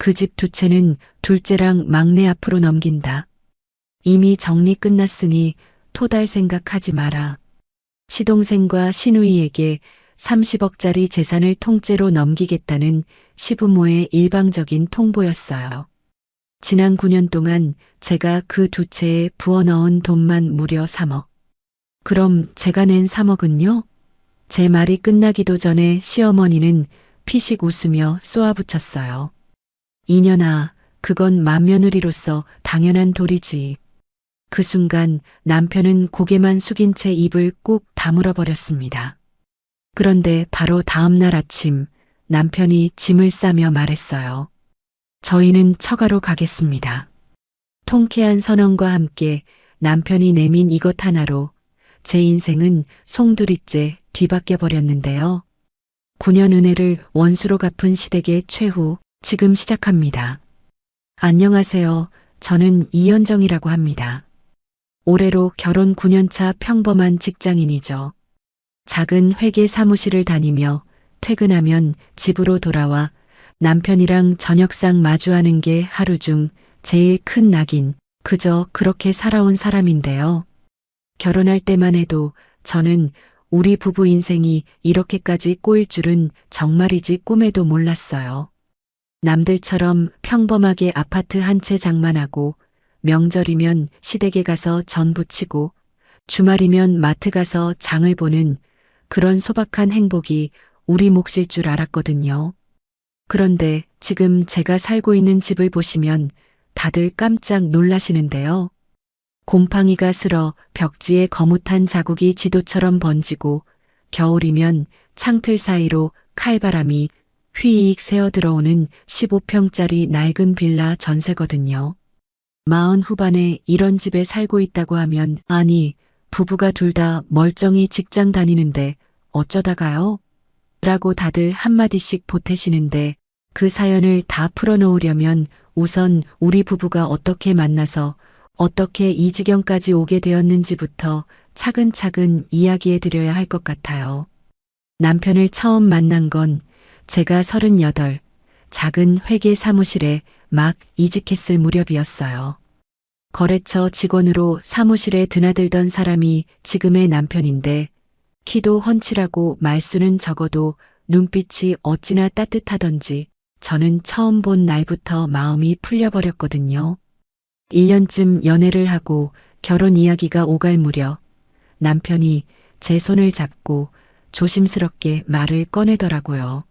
그 집 두 채는 둘째랑 막내 앞으로 넘긴다. 이미 정리 끝났으니 토달 생각하지 마라. 시동생과 시누이에게 30억짜리 재산을 통째로 넘기겠다는 시부모의 일방적인 통보였어요. 지난 9년 동안 제가 그 두 채에 부어넣은 돈만 무려 3억. 그럼 제가 낸 3억은요? 제 말이 끝나기도 전에 시어머니는 피식 웃으며 쏘아붙였어요. 이년아, 그건 맏며느리로서 당연한 도리지. 그 순간 남편은 고개만 숙인 채 입을 꾹 다물어 버렸습니다. 그런데 바로 다음 날 아침 남편이 짐을 싸며 말했어요. 저희는 처가로 가겠습니다. 통쾌한 선언과 함께 남편이 내민 이것 하나로 제 인생은 송두리째 뒤바뀌어 버렸는데요. 9년 은혜를 원수로 갚은 시댁의 최후, 지금 시작합니다. 안녕하세요. 저는 이현정이라고 합니다. 올해로 결혼 9년차 평범한 직장인이죠. 작은 회계 사무실을 다니며 퇴근하면 집으로 돌아와 남편이랑 저녁상 마주하는 게 하루 중 제일 큰 낙인, 그저 그렇게 살아온 사람인데요. 결혼할 때만 해도 저는 우리 부부 인생이 이렇게까지 꼬일 줄은 정말이지 꿈에도 몰랐어요. 남들처럼 평범하게 아파트 한 채 장만하고 명절이면 시댁에 가서 전 부치고 주말이면 마트 가서 장을 보는 그런 소박한 행복이 우리 몫일 줄 알았거든요. 그런데 지금 제가 살고 있는 집을 보시면 다들 깜짝 놀라시는데요. 곰팡이가 슬어 벽지에 거뭇한 자국이 지도처럼 번지고 겨울이면 창틀 사이로 칼바람이 휘익 새어 들어오는 15평짜리 낡은 빌라 전세거든요. 40 후반에 이런 집에 살고 있다고 하면 아니 부부가 둘 다 멀쩡히 직장 다니는데 어쩌다가요? 라고 다들 한마디씩 보태시는데 그 사연을 다 풀어놓으려면 우선 우리 부부가 어떻게 만나서 어떻게 이 지경까지 오게 되었는지부터 차근차근 이야기해 드려야 할 것 같아요. 남편을 처음 만난 건 제가 38, 작은 회계 사무실에 막 이직했을 무렵이었어요. 거래처 직원으로 사무실에 드나들던 사람이 지금의 남편인데 키도 훤칠하고 말수는 적어도 눈빛이 어찌나 따뜻하던지 저는 처음 본 날부터 마음이 풀려버렸거든요. 1년쯤 연애를 하고 결혼 이야기가 오갈 무렵 남편이 제 손을 잡고 조심스럽게 말을 꺼내더라고요.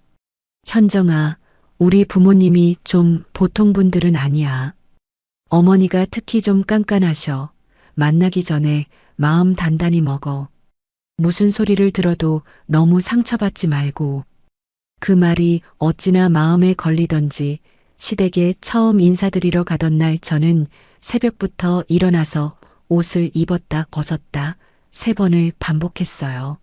현정아, 우리 부모님이 좀 보통 분들은 아니야. 어머니가 특히 좀 깐깐하셔. 만나기 전에 마음 단단히 먹어. 무슨 소리를 들어도 너무 상처받지 말고. 그 말이 어찌나 마음에 걸리던지 시댁에 처음 인사드리러 가던 날 저는 새벽부터 일어나서 옷을 입었다 벗었다 3번을 반복했어요.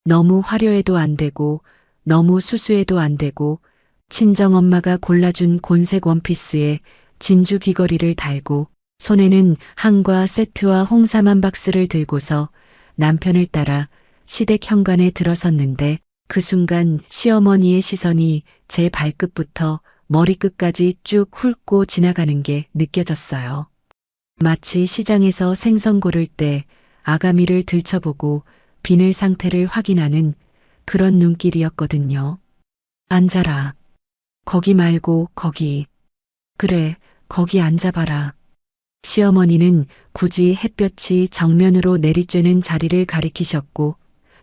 너무 화려해도 안 되고 너무 수수해도 안 되고 친정엄마가 골라준 곤색 원피스에 진주 귀걸이를 달고 손에는 한과 세트와 홍삼 한 박스를 들고서 남편을 따라 시댁 현관에 들어섰는데 그 순간 시어머니의 시선이 제 발끝부터 머리끝까지 쭉 훑고 지나가는 게 느껴졌어요. 마치 시장에서 생선 고를 때 아가미를 들춰보고 비늘 상태를 확인하는 그런 눈길이었거든요. 앉아라. 거기 말고 거기. 그래, 거기 앉아봐라. 시어머니는 굳이 햇볕이 정면으로 내리쬐는 자리를 가리키셨고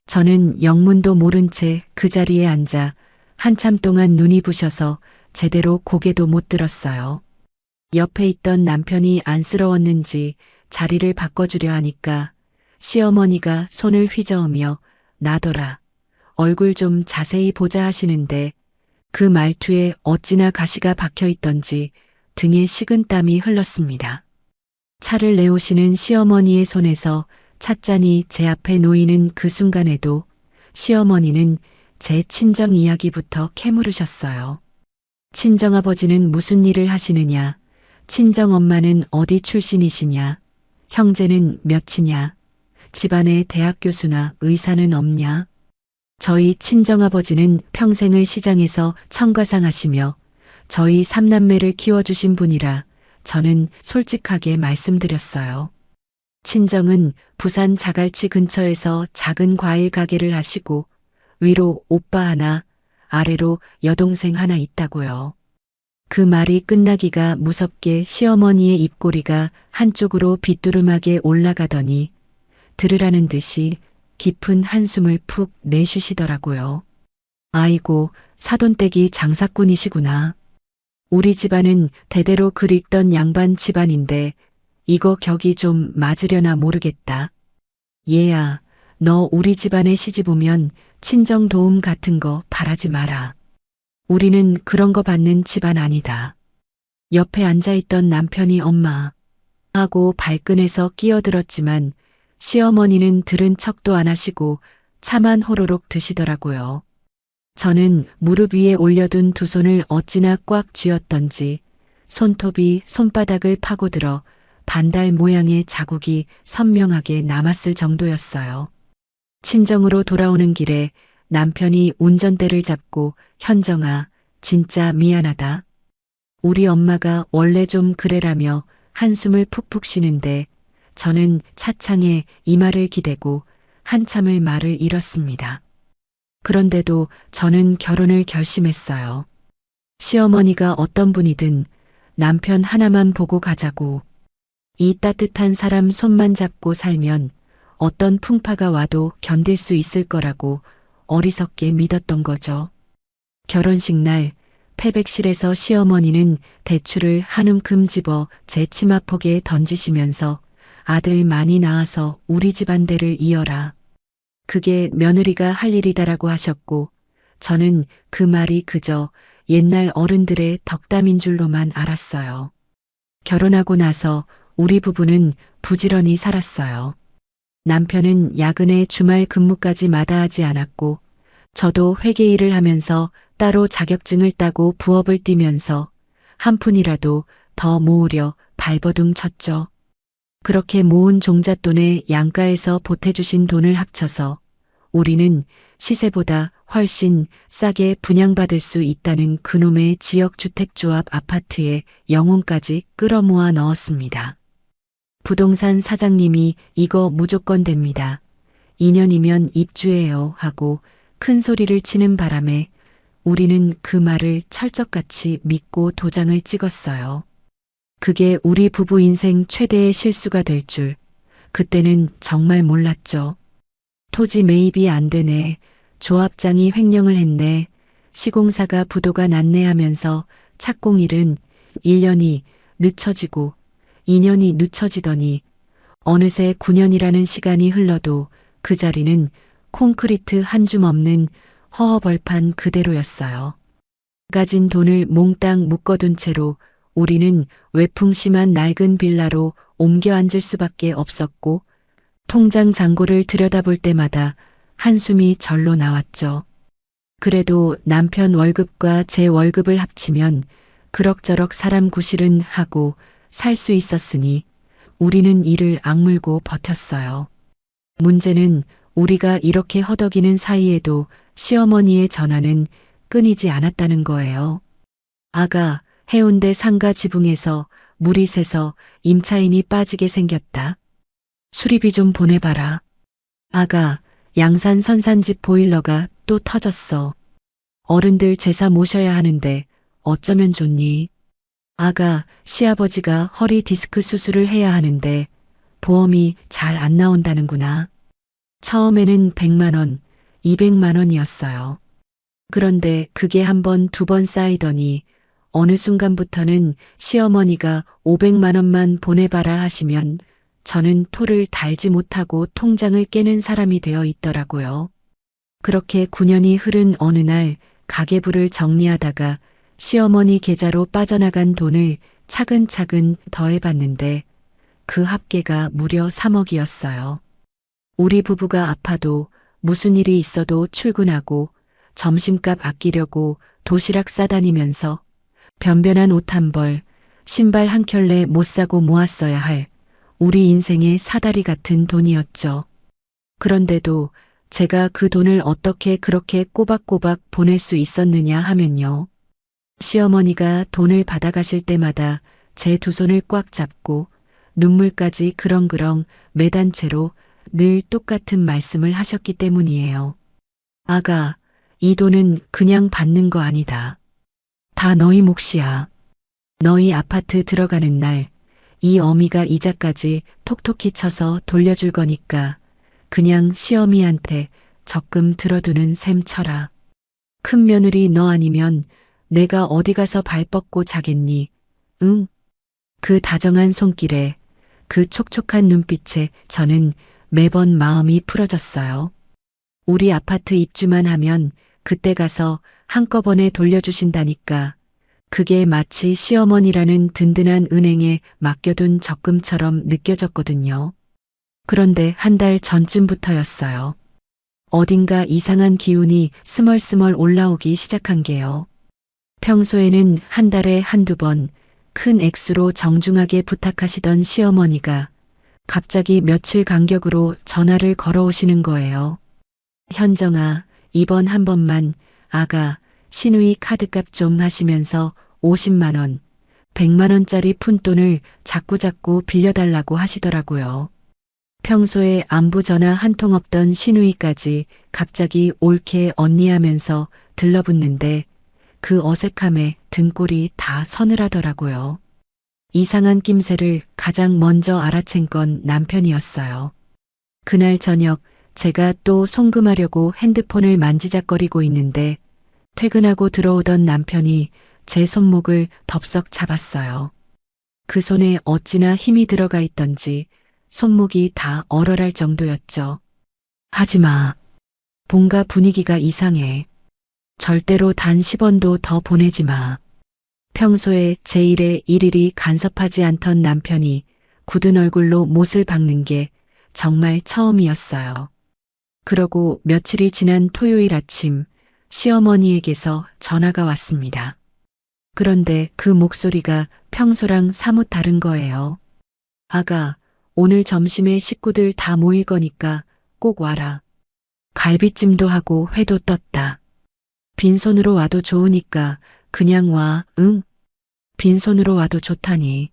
저는 영문도 모른 채 그 자리에 앉아 한참 동안 눈이 부셔서 제대로 고개도 못 들었어요. 옆에 있던 남편이 안쓰러웠는지 자리를 바꿔주려 하니까 시어머니가 손을 휘저으며 나더라. 얼굴 좀 자세히 보자 하시는데 그 말투에 어찌나 가시가 박혀 있던지 등에 식은땀이 흘렀습니다. 차를 내오시는 시어머니의 손에서 찻잔이 제 앞에 놓이는 그 순간에도 시어머니는 제 친정 이야기부터 캐물으셨어요. 친정아버지는 무슨 일을 하시느냐, 친정엄마는 어디 출신이시냐, 형제는 몇이냐, 집안에 대학 교수나 의사는 없냐. 저희 친정아버지는 평생을 시장에서 청과상 하시며 저희 삼남매를 키워주신 분이라 저는 솔직하게 말씀드렸어요. 친정은 부산 자갈치 근처에서 작은 과일 가게를 하시고 위로 오빠 하나, 아래로 여동생 하나 있다고요. 그 말이 끝나기가 무섭게 시어머니의 입꼬리가 한쪽으로 빗두름하게 올라가더니 들으라는 듯이 깊은 한숨을 푹 내쉬시더라고요. 아이고, 사돈댁이 장사꾼이시구나. 우리 집안은 대대로 글 읽던 양반 집안인데 이거 격이 좀 맞으려나 모르겠다. 얘야, 너 우리 집안에 시집 오면 친정 도움 같은 거 바라지 마라. 우리는 그런 거 받는 집안 아니다. 옆에 앉아있던 남편이 엄마 하고 발끈해서 끼어들었지만 시어머니는 들은 척도 안 하시고 차만 호로록 드시더라고요. 저는 무릎 위에 올려둔 두 손을 어찌나 꽉 쥐었던지 손톱이 손바닥을 파고들어 반달 모양의 자국이 선명하게 남았을 정도였어요. 친정으로 돌아오는 길에 남편이 운전대를 잡고 현정아, 진짜 미안하다. 우리 엄마가 원래 좀 그래라며 한숨을 푹푹 쉬는데 저는 차창에 이마를 기대고 한참을 말을 잃었습니다. 그런데도 저는 결혼을 결심했어요. 시어머니가 어떤 분이든 남편 하나만 보고 가자고. 이 따뜻한 사람 손만 잡고 살면 어떤 풍파가 와도 견딜 수 있을 거라고 어리석게 믿었던 거죠. 결혼식 날 패백실에서 시어머니는 대추를 한 움큼 집어 제 치마폭에 던지시면서 아들 많이 낳아서 우리 집안대를 이어라. 그게 며느리가 할 일이다라고 하셨고 저는 그 말이 그저 옛날 어른들의 덕담인 줄로만 알았어요. 결혼하고 나서 우리 부부는 부지런히 살았어요. 남편은 야근에 주말 근무까지 마다하지 않았고 저도 회계 일을 하면서 따로 자격증을 따고 부업을 뛰면서 한 푼이라도 더 모으려 발버둥 쳤죠. 그렇게 모은 종잣돈에 양가에서 보태주신 돈을 합쳐서 우리는 시세보다 훨씬 싸게 분양받을 수 있다는 그놈의 지역주택조합 아파트에 영혼까지 끌어모아 넣었습니다. 부동산 사장님이 이거 무조건 됩니다. 2년이면 입주해요 하고 큰 소리를 치는 바람에 우리는 그 말을 철석같이 믿고 도장을 찍었어요. 그게 우리 부부 인생 최대의 실수가 될 줄 그때는 정말 몰랐죠. 토지 매입이 안 되네. 조합장이 횡령을 했네. 시공사가 부도가 났네 하면서 착공일은 1년이 늦춰지고 2년이 늦춰지더니 어느새 9년이라는 시간이 흘러도 그 자리는 콘크리트 한 줌 없는 허허벌판 그대로였어요. 가진 돈을 몽땅 묶어둔 채로 우리는 외풍 심한 낡은 빌라로 옮겨 앉을 수밖에 없었고 통장 잔고를 들여다볼 때마다 한숨이 절로 나왔죠. 그래도 남편 월급과 제 월급을 합치면 그럭저럭 사람 구실은 하고 살 수 있었으니 우리는 이를 악물고 버텼어요. 문제는 우리가 이렇게 허덕이는 사이에도 시어머니의 전화는 끊이지 않았다는 거예요. 아가, 해운대 상가 지붕에서 물이 새서 임차인이 빠지게 생겼다. 수리비 좀 보내봐라. 아가, 양산 선산집 보일러가 또 터졌어. 어른들 제사 모셔야 하는데 어쩌면 좋니? 아가, 시아버지가 허리 디스크 수술을 해야 하는데 보험이 잘 안 나온다는구나. 처음에는 100만 원, 200만 원이었어요. 그런데 그게 한 번, 두 번 쌓이더니 어느 순간부터는 시어머니가 500만 원만 보내봐라 하시면 저는 토를 달지 못하고 통장을 깨는 사람이 되어 있더라고요. 그렇게 9년이 흐른 어느 날 가계부를 정리하다가 시어머니 계좌로 빠져나간 돈을 차근차근 더해봤는데 그 합계가 무려 3억이었어요. 우리 부부가 아파도 무슨 일이 있어도 출근하고 점심값 아끼려고 도시락 싸다니면서 변변한 옷 한 벌, 신발 한 켤레 못 사고 모았어야 할 우리 인생의 사다리 같은 돈이었죠. 그런데도 제가 그 돈을 어떻게 그렇게 꼬박꼬박 보낼 수 있었느냐 하면요. 시어머니가 돈을 받아가실 때마다 제 두 손을 꽉 잡고 눈물까지 그렁그렁 매단 채로 늘 똑같은 말씀을 하셨기 때문이에요. 아가, 이 돈은 그냥 받는 거 아니다. 다 너희 몫이야. 너희 아파트 들어가는 날 이 어미가 이자까지 톡톡히 쳐서 돌려줄 거니까 그냥 시어미한테 적금 들어두는 셈 쳐라. 큰 며느리 너 아니면 내가 어디 가서 발 뻗고 자겠니? 응? 그 다정한 손길에 그 촉촉한 눈빛에 저는 매번 마음이 풀어졌어요. 우리 아파트 입주만 하면 그때 가서 한꺼번에 돌려주신다니까. 그게 마치 시어머니라는 든든한 은행에 맡겨둔 적금처럼 느껴졌거든요. 그런데 한 달 전쯤부터였어요. 어딘가 이상한 기운이 스멀스멀 올라오기 시작한 게요. 평소에는 한 달에 한두 번 큰 액수로 정중하게 부탁하시던 시어머니가 갑자기 며칠 간격으로 전화를 걸어오시는 거예요. 현정아, 이번 한 번만 아가 시누이 카드값 좀 하시면서 50만 원, 100만 원짜리 푼돈을 자꾸자꾸 빌려달라고 하시더라고요. 평소에 안부 전화 한 통 없던 시누이까지 갑자기 옳게 언니하면서 들러붙는데 그 어색함에 등골이 다 서늘하더라고요. 이상한 낌새를 가장 먼저 알아챈 건 남편이었어요. 그날 저녁 제가 또 송금하려고 핸드폰을 만지작거리고 있는데 퇴근하고 들어오던 남편이 제 손목을 덥석 잡았어요. 그 손에 어찌나 힘이 들어가 있던지 손목이 다 얼얼할 정도였죠. 하지마. 뭔가 분위기가 이상해. 절대로 단 10원도 더 보내지 마. 평소에 제 일에 일일이 간섭하지 않던 남편이 굳은 얼굴로 못을 박는 게 정말 처음이었어요. 그러고 며칠이 지난 토요일 아침 시어머니에게서 전화가 왔습니다. 그런데 그 목소리가 평소랑 사뭇 다른 거예요. 아가, 오늘 점심에 식구들 다 모일 거니까 꼭 와라. 갈비찜도 하고 회도 떴다. 빈손으로 와도 좋으니까 그냥 와, 응? 빈손으로 와도 좋다니.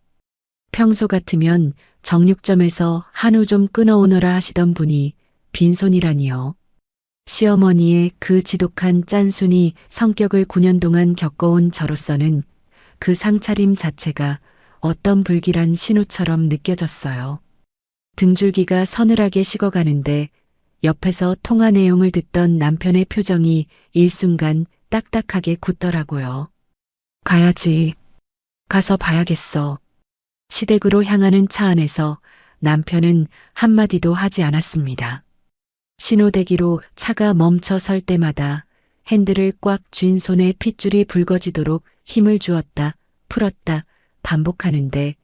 평소 같으면 정육점에서 한우 좀 끊어오너라 하시던 분이 빈손이라니요. 시어머니의 그 지독한 짠순이 성격을 9년 동안 겪어온 저로서는 그 상차림 자체가 어떤 불길한 신호처럼 느껴졌어요. 등줄기가 서늘하게 식어가는데 옆에서 통화 내용을 듣던 남편의 표정이 일순간 딱딱하게 굳더라고요. 가야지. 가서 봐야겠어. 시댁으로 향하는 차 안에서 남편은 한마디도 하지 않았습니다. 신호대기로 차가 멈춰 설 때마다 핸들을 꽉 쥔 손에 핏줄이 붉어지도록 힘을 주었다, 풀었다, 반복하는데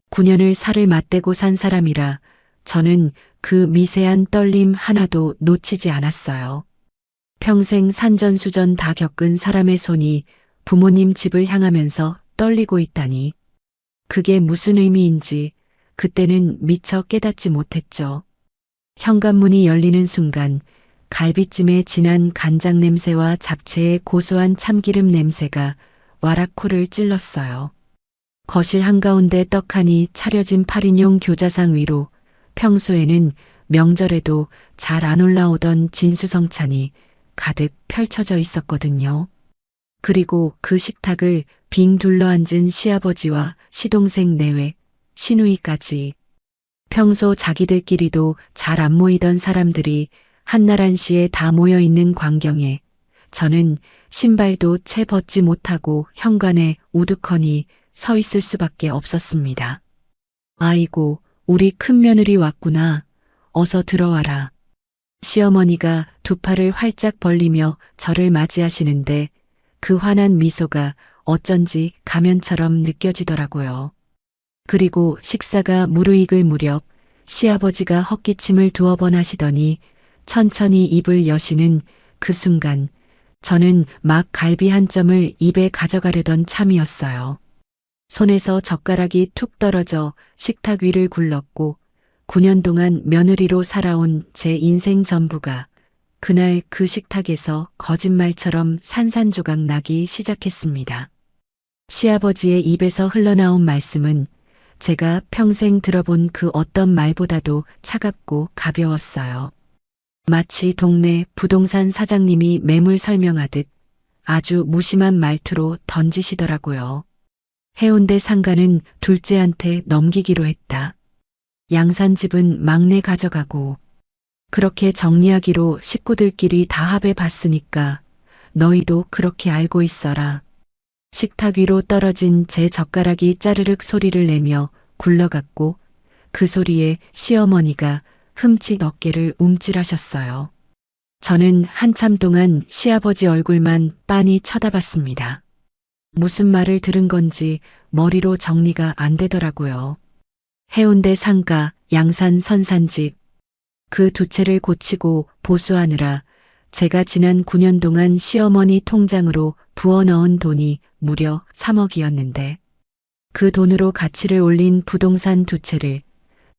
9년을 살을 맞대고 산 사람이라 저는 그 미세한 떨림 하나도 놓치지 않았어요. 평생 산전수전 다 겪은 사람의 손이 부모님 집을 향하면서 떨리고 있다니. 그게 무슨 의미인지 그때는 미처 깨닫지 못했죠. 현관문이 열리는 순간 갈비찜의 진한 간장 냄새와 잡채의 고소한 참기름 냄새가 와락 코를 찔렀어요. 거실 한가운데 떡하니 차려진 8인용 교자상 위로 평소에는 명절에도 잘 안 올라오던 진수성찬이 가득 펼쳐져 있었거든요. 그리고 그 식탁을 빙 둘러앉은 시아버지와 시동생 내외, 시누이까지. 평소 자기들끼리도 잘 안 모이던 사람들이 한날 한시에 다 모여있는 광경에 저는 신발도 채 벗지 못하고 현관에 우두커니 서 있을 수밖에 없었습니다. 아이고, 우리 큰며느리 왔구나. 어서 들어와라. 시어머니가 두 팔을 활짝 벌리며 저를 맞이하시는데 그 환한 미소가 어쩐지 가면처럼 느껴지더라고요. 그리고 식사가 무르익을 무렵 시아버지가 헛기침을 두어 번 하시더니 천천히 입을 여시는 그 순간 저는 막 갈비 한 점을 입에 가져가려던 참이었어요. 손에서 젓가락이 툭 떨어져 식탁 위를 굴렀고 9년 동안 며느리로 살아온 제 인생 전부가 그날 그 식탁에서 거짓말처럼 산산조각 나기 시작했습니다. 시아버지의 입에서 흘러나온 말씀은 제가 평생 들어본 그 어떤 말보다도 차갑고 가벼웠어요. 마치 동네 부동산 사장님이 매물 설명하듯 아주 무심한 말투로 던지시더라고요. 해운대 상가는 둘째한테 넘기기로 했다. 양산집은 막내 가져가고 그렇게 정리하기로 식구들끼리 다 합해 봤으니까 너희도 그렇게 알고 있어라. 식탁 위로 떨어진 제 젓가락이 짜르륵 소리를 내며 굴러갔고 그 소리에 시어머니가 흠칫 어깨를 움찔하셨어요. 저는 한참 동안 시아버지 얼굴만 빤히 쳐다봤습니다. 무슨 말을 들은 건지 머리로 정리가 안 되더라고요. 해운대 상가, 양산 선산집, 그 두 채를 고치고 보수하느라 제가 지난 9년 동안 시어머니 통장으로 부어넣은 돈이 무려 3억이었는데 그 돈으로 가치를 올린 부동산 두 채를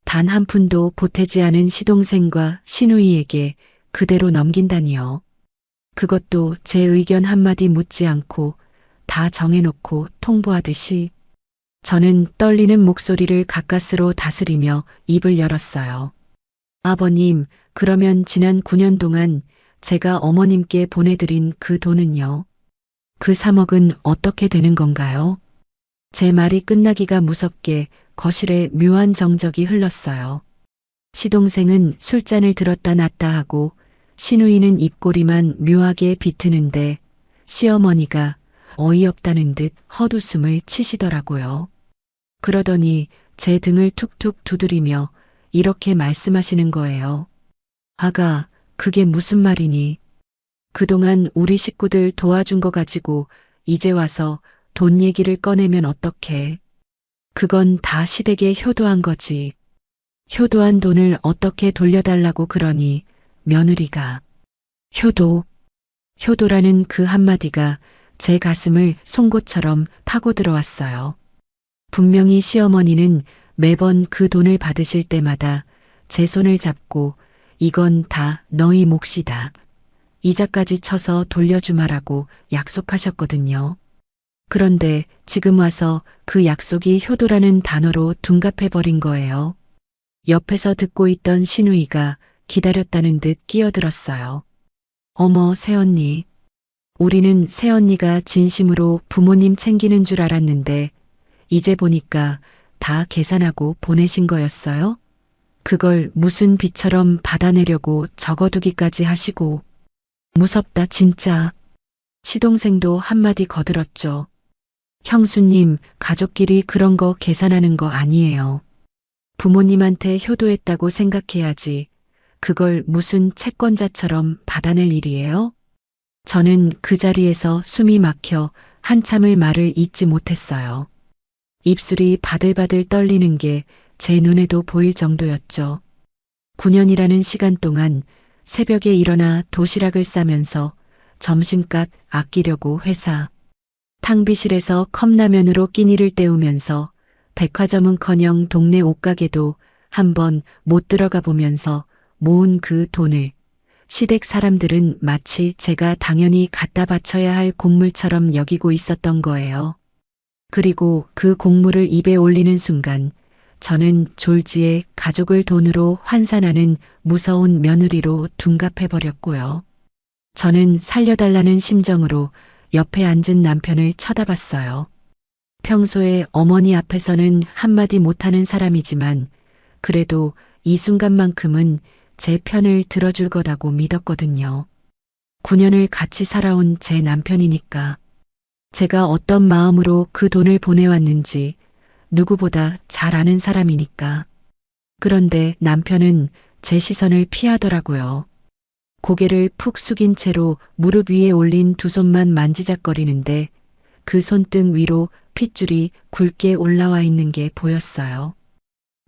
단 한 푼도 보태지 않은 시동생과 시누이에게 그대로 넘긴다니요. 그것도 제 의견 한마디 묻지 않고 다 정해놓고 통보하듯이. 저는 떨리는 목소리를 가까스로 다스리며 입을 열었어요. 아버님, 그러면 지난 9년 동안 제가 어머님께 보내드린 그 돈은요? 그 3억은 어떻게 되는 건가요? 제 말이 끝나기가 무섭게 거실에 묘한 정적이 흘렀어요. 시동생은 술잔을 들었다 놨다 하고 시누이는 입꼬리만 묘하게 비트는데 시어머니가 어이없다는 듯 헛웃음을 치시더라고요. 그러더니 제 등을 툭툭 두드리며 이렇게 말씀하시는 거예요. 아가, 그게 무슨 말이니? 그동안 우리 식구들 도와준 거 가지고 이제 와서 돈 얘기를 꺼내면 어떡해. 그건 다 시댁에 효도한 거지. 효도한 돈을 어떻게 돌려달라고 그러니 며느리가. 효도. 효도라는 그 한마디가 제 가슴을 송곳처럼 파고 들어왔어요. 분명히 시어머니는 매번 그 돈을 받으실 때마다 제 손을 잡고 이건 다 너희 몫이다. 이자까지 쳐서 돌려주마라고 약속하셨거든요. 그런데 지금 와서 그 약속이 효도라는 단어로 둔갑해버린 거예요. 옆에서 듣고 있던 시누이가 기다렸다는 듯 끼어들었어요. 어머, 새언니. 우리는 새언니가 진심으로 부모님 챙기는 줄 알았는데 이제 보니까 다 계산하고 보내신 거였어요? 그걸 무슨 비처럼 받아내려고 적어두기까지 하시고. 무섭다 진짜. 시동생도 한마디 거들었죠. 형수님, 가족끼리 그런 거 계산하는 거 아니에요. 부모님한테 효도했다고 생각해야지. 그걸 무슨 채권자처럼 받아낼 일이에요? 저는 그 자리에서 숨이 막혀 한참을 말을 잇지 못했어요. 입술이 바들바들 떨리는 게 제 눈에도 보일 정도였죠. 9년이라는 시간 동안 새벽에 일어나 도시락을 싸면서 점심값 아끼려고 회사, 탕비실에서 컵라면으로 끼니를 때우면서 백화점은커녕 동네 옷가게도 한번 못 들어가 보면서 모은 그 돈을 시댁 사람들은 마치 제가 당연히 갖다 바쳐야 할 곡물처럼 여기고 있었던 거예요. 그리고 그 곡물을 입에 올리는 순간 저는 졸지에 가족을 돈으로 환산하는 무서운 며느리로 둔갑해버렸고요. 저는 살려달라는 심정으로 옆에 앉은 남편을 쳐다봤어요. 평소에 어머니 앞에서는 한마디 못하는 사람이지만 그래도 이 순간만큼은 제 편을 들어줄 거라고 믿었거든요. 9년을 같이 살아온 제 남편이니까. 제가 어떤 마음으로 그 돈을 보내왔는지 누구보다 잘 아는 사람이니까. 그런데 남편은 제 시선을 피하더라고요. 고개를 푹 숙인 채로 무릎 위에 올린 두 손만 만지작거리는데 그 손등 위로 핏줄이 굵게 올라와 있는 게 보였어요.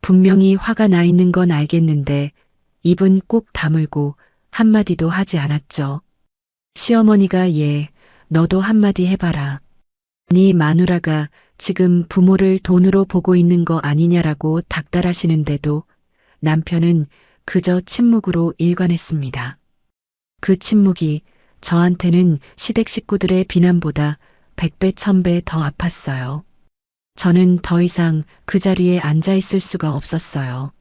분명히 화가 나 있는 건 알겠는데 입은 꾹 다물고 한마디도 하지 않았죠. 시어머니가 너도 한마디 해봐라. 네 마누라가 지금 부모를 돈으로 보고 있는 거 아니냐라고 닥달하시는데도 남편은 그저 침묵으로 일관했습니다. 그 침묵이 저한테는 시댁 식구들의 비난보다 100배, 1000배 더 아팠어요. 저는 더 이상 그 자리에 앉아 있을 수가 없었어요.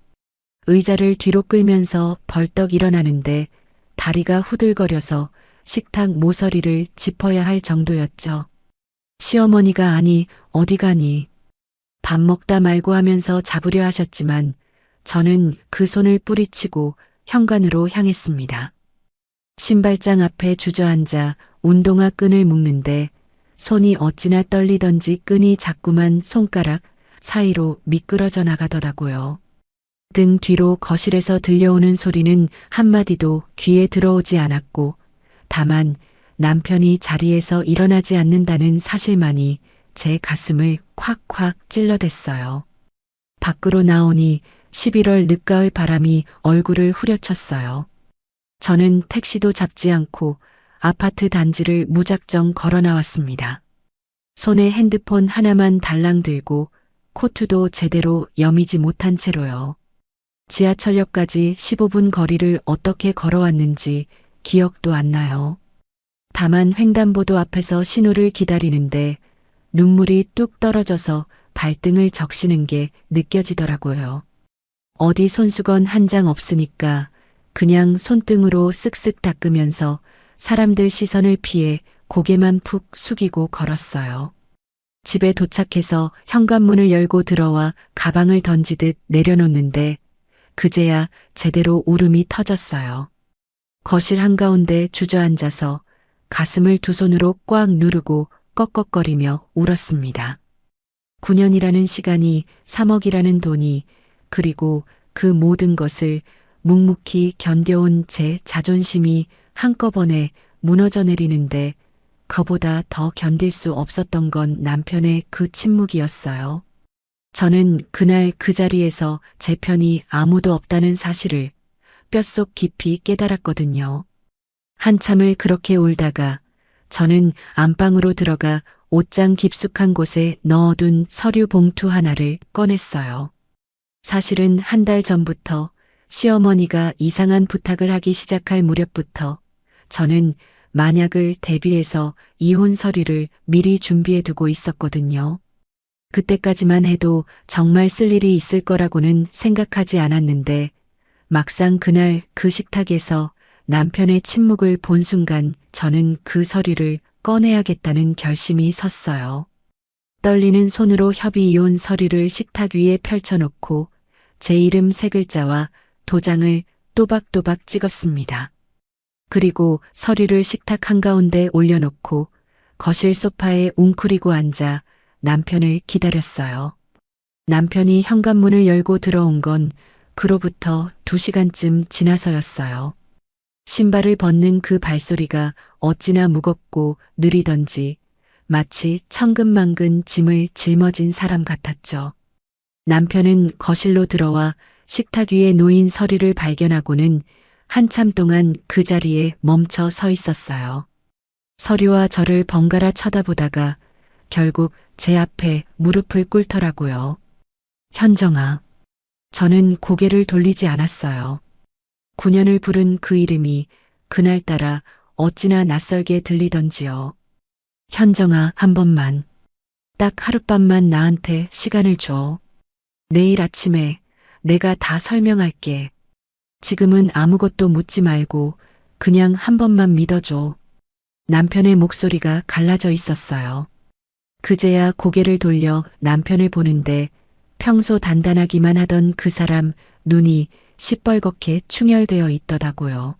의자를 뒤로 끌면서 벌떡 일어나는데 다리가 후들거려서 식탁 모서리를 짚어야 할 정도였죠. 시어머니가 아니 어디 가니 밥 먹다 말고 하면서 잡으려 하셨지만 저는 그 손을 뿌리치고 현관으로 향했습니다. 신발장 앞에 주저앉아 운동화 끈을 묶는데 손이 어찌나 떨리던지 끈이 자꾸만 손가락 사이로 미끄러져 나가더라고요. 등 뒤로 거실에서 들려오는 소리는 한마디도 귀에 들어오지 않았고 다만 남편이 자리에서 일어나지 않는다는 사실만이 제 가슴을 콱콱 찔러댔어요. 밖으로 나오니 11월 늦가을 바람이 얼굴을 후려쳤어요. 저는 택시도 잡지 않고 아파트 단지를 무작정 걸어 나왔습니다. 손에 핸드폰 하나만 달랑 들고 코트도 제대로 여미지 못한 채로요. 지하철역까지 15분 거리를 어떻게 걸어왔는지 기억도 안 나요. 다만 횡단보도 앞에서 신호를 기다리는데 눈물이 뚝 떨어져서 발등을 적시는 게 느껴지더라고요. 어디 손수건 한 장 없으니까 그냥 손등으로 쓱쓱 닦으면서 사람들 시선을 피해 고개만 푹 숙이고 걸었어요. 집에 도착해서 현관문을 열고 들어와 가방을 던지듯 내려놓는데 그제야 제대로 울음이 터졌어요. 거실 한가운데 주저앉아서 가슴을 두 손으로 꽉 누르고 꺽꺽거리며 울었습니다. 9년이라는 시간이 3억이라는 돈이 그리고 그 모든 것을 묵묵히 견뎌온 제 자존심이 한꺼번에 무너져 내리는데 그보다 더 견딜 수 없었던 건 남편의 그 침묵이었어요. 저는 그날 그 자리에서 제 편이 아무도 없다는 사실을 뼛속 깊이 깨달았거든요. 한참을 그렇게 울다가 저는 안방으로 들어가 옷장 깊숙한 곳에 넣어둔 서류 봉투 하나를 꺼냈어요. 사실은 한 달 전부터 시어머니가 이상한 부탁을 하기 시작할 무렵부터 저는 만약을 대비해서 이혼 서류를 미리 준비해 두고 있었거든요. 그때까지만 해도 정말 쓸 일이 있을 거라고는 생각하지 않았는데 막상 그날 그 식탁에서 남편의 침묵을 본 순간 저는 그 서류를 꺼내야겠다는 결심이 섰어요. 떨리는 손으로 협의 이혼 서류를 식탁 위에 펼쳐놓고 제 이름 3글자와 도장을 또박또박 찍었습니다. 그리고 서류를 식탁 한가운데 올려놓고 거실 소파에 웅크리고 앉아 남편을 기다렸어요. 남편이 현관문을 열고 들어온 건 그로부터 2시간쯤 지나서였어요. 신발을 벗는 그 발소리가 어찌나 무겁고 느리던지 마치 천근만근 짐을 짊어진 사람 같았죠. 남편은 거실로 들어와 식탁 위에 놓인 서류를 발견하고는 한참 동안 그 자리에 멈춰 서 있었어요. 서류와 저를 번갈아 쳐다보다가 결국 제 앞에 무릎을 꿇더라고요. 현정아. 저는 고개를 돌리지 않았어요. 9년을 부른 그 이름이 그날따라 어찌나 낯설게 들리던지요. 현정아, 한 번만. 딱 하룻밤만 나한테 시간을 줘. 내일 아침에 내가 다 설명할게. 지금은 아무것도 묻지 말고 그냥 한 번만 믿어줘. 남편의 목소리가 갈라져 있었어요. 그제야 고개를 돌려 남편을 보는데 평소 단단하기만 하던 그 사람 눈이 시뻘겋게 충혈되어 있더라고요.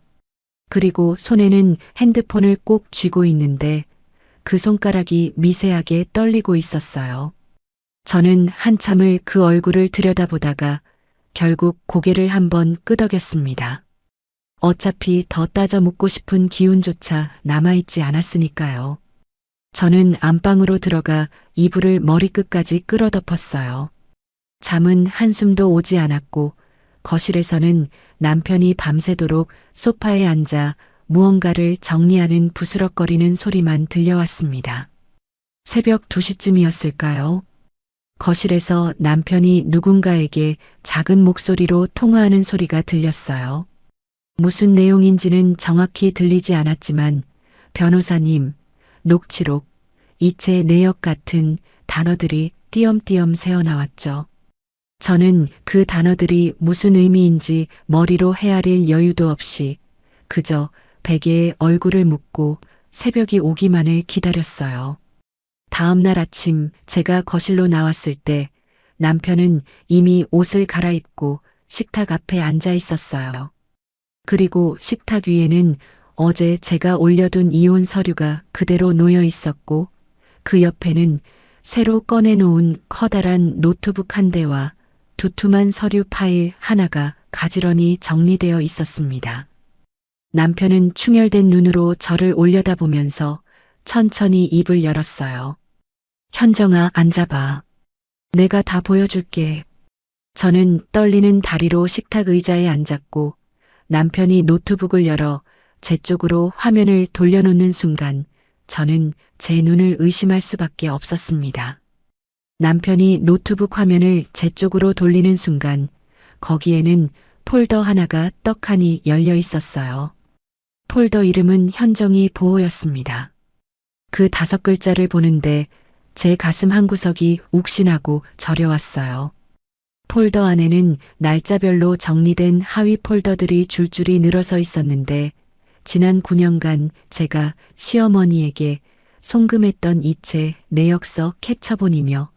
그리고 손에는 핸드폰을 꼭 쥐고 있는데 그 손가락이 미세하게 떨리고 있었어요. 저는 한참을 그 얼굴을 들여다보다가 결국 고개를 한번 끄덕였습니다. 어차피 더 따져 묻고 싶은 기운조차 남아있지 않았으니까요. 저는 안방으로 들어가 이불을 머리끝까지 끌어덮었어요. 잠은 한숨도 오지 않았고 거실에서는 남편이 밤새도록 소파에 앉아 무언가를 정리하는 부스럭거리는 소리만 들려왔습니다. 새벽 2시쯤이었을까요? 거실에서 남편이 누군가에게 작은 목소리로 통화하는 소리가 들렸어요. 무슨 내용인지는 정확히 들리지 않았지만 변호사님, 녹취록, 이체 내역 같은 단어들이 띄엄띄엄 새어나왔죠. 저는 그 단어들이 무슨 의미인지 머리로 헤아릴 여유도 없이 그저 베개에 얼굴을 묻고 새벽이 오기만을 기다렸어요. 다음 날 아침 제가 거실로 나왔을 때 남편은 이미 옷을 갈아입고 식탁 앞에 앉아 있었어요. 그리고 식탁 위에는 어제 제가 올려둔 이혼 서류가 그대로 놓여 있었고 그 옆에는 새로 꺼내놓은 커다란 노트북 한 대와 두툼한 서류 파일 하나가 가지런히 정리되어 있었습니다. 남편은 충혈된 눈으로 저를 올려다보면서 천천히 입을 열었어요. 현정아, 앉아봐. 내가 다 보여줄게. 저는 떨리는 다리로 식탁 의자에 앉았고 남편이 노트북을 열어 제 쪽으로 화면을 돌려놓는 순간 저는 제 눈을 의심할 수밖에 없었습니다. 남편이 노트북 화면을 제 쪽으로 돌리는 순간 거기에는 폴더 하나가 떡하니 열려 있었어요. 폴더 이름은 현정이 보호였습니다. 그 5글자를 보는데 제 가슴 한구석이 욱신하고 저려왔어요. 폴더 안에는 날짜별로 정리된 하위 폴더들이 줄줄이 늘어서 있었는데 지난 9년간 제가 시어머니에게 송금했던 이체 내역서 캡처본이며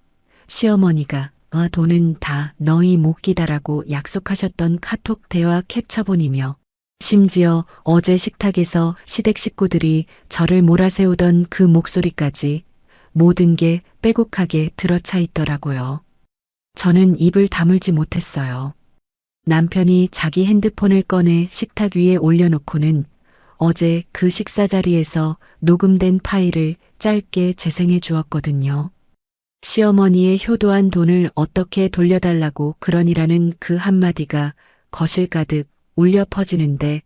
시어머니가 돈은 다 너희 못 기다라고 약속하셨던 카톡 대화 캡처본이며 심지어 어제 식탁에서 시댁 식구들이 저를 몰아세우던 그 목소리까지 모든 게 빼곡하게 들어차 있더라고요. 저는 입을 다물지 못했어요. 남편이 자기 핸드폰을 꺼내 식탁 위에 올려놓고는 어제 그 식사 자리에서 녹음된 파일을 짧게 재생해 주었거든요. 시어머니의 효도한 돈을 어떻게 돌려달라고 그러니라는 그 한마디가 거실 가득 울려 퍼지는데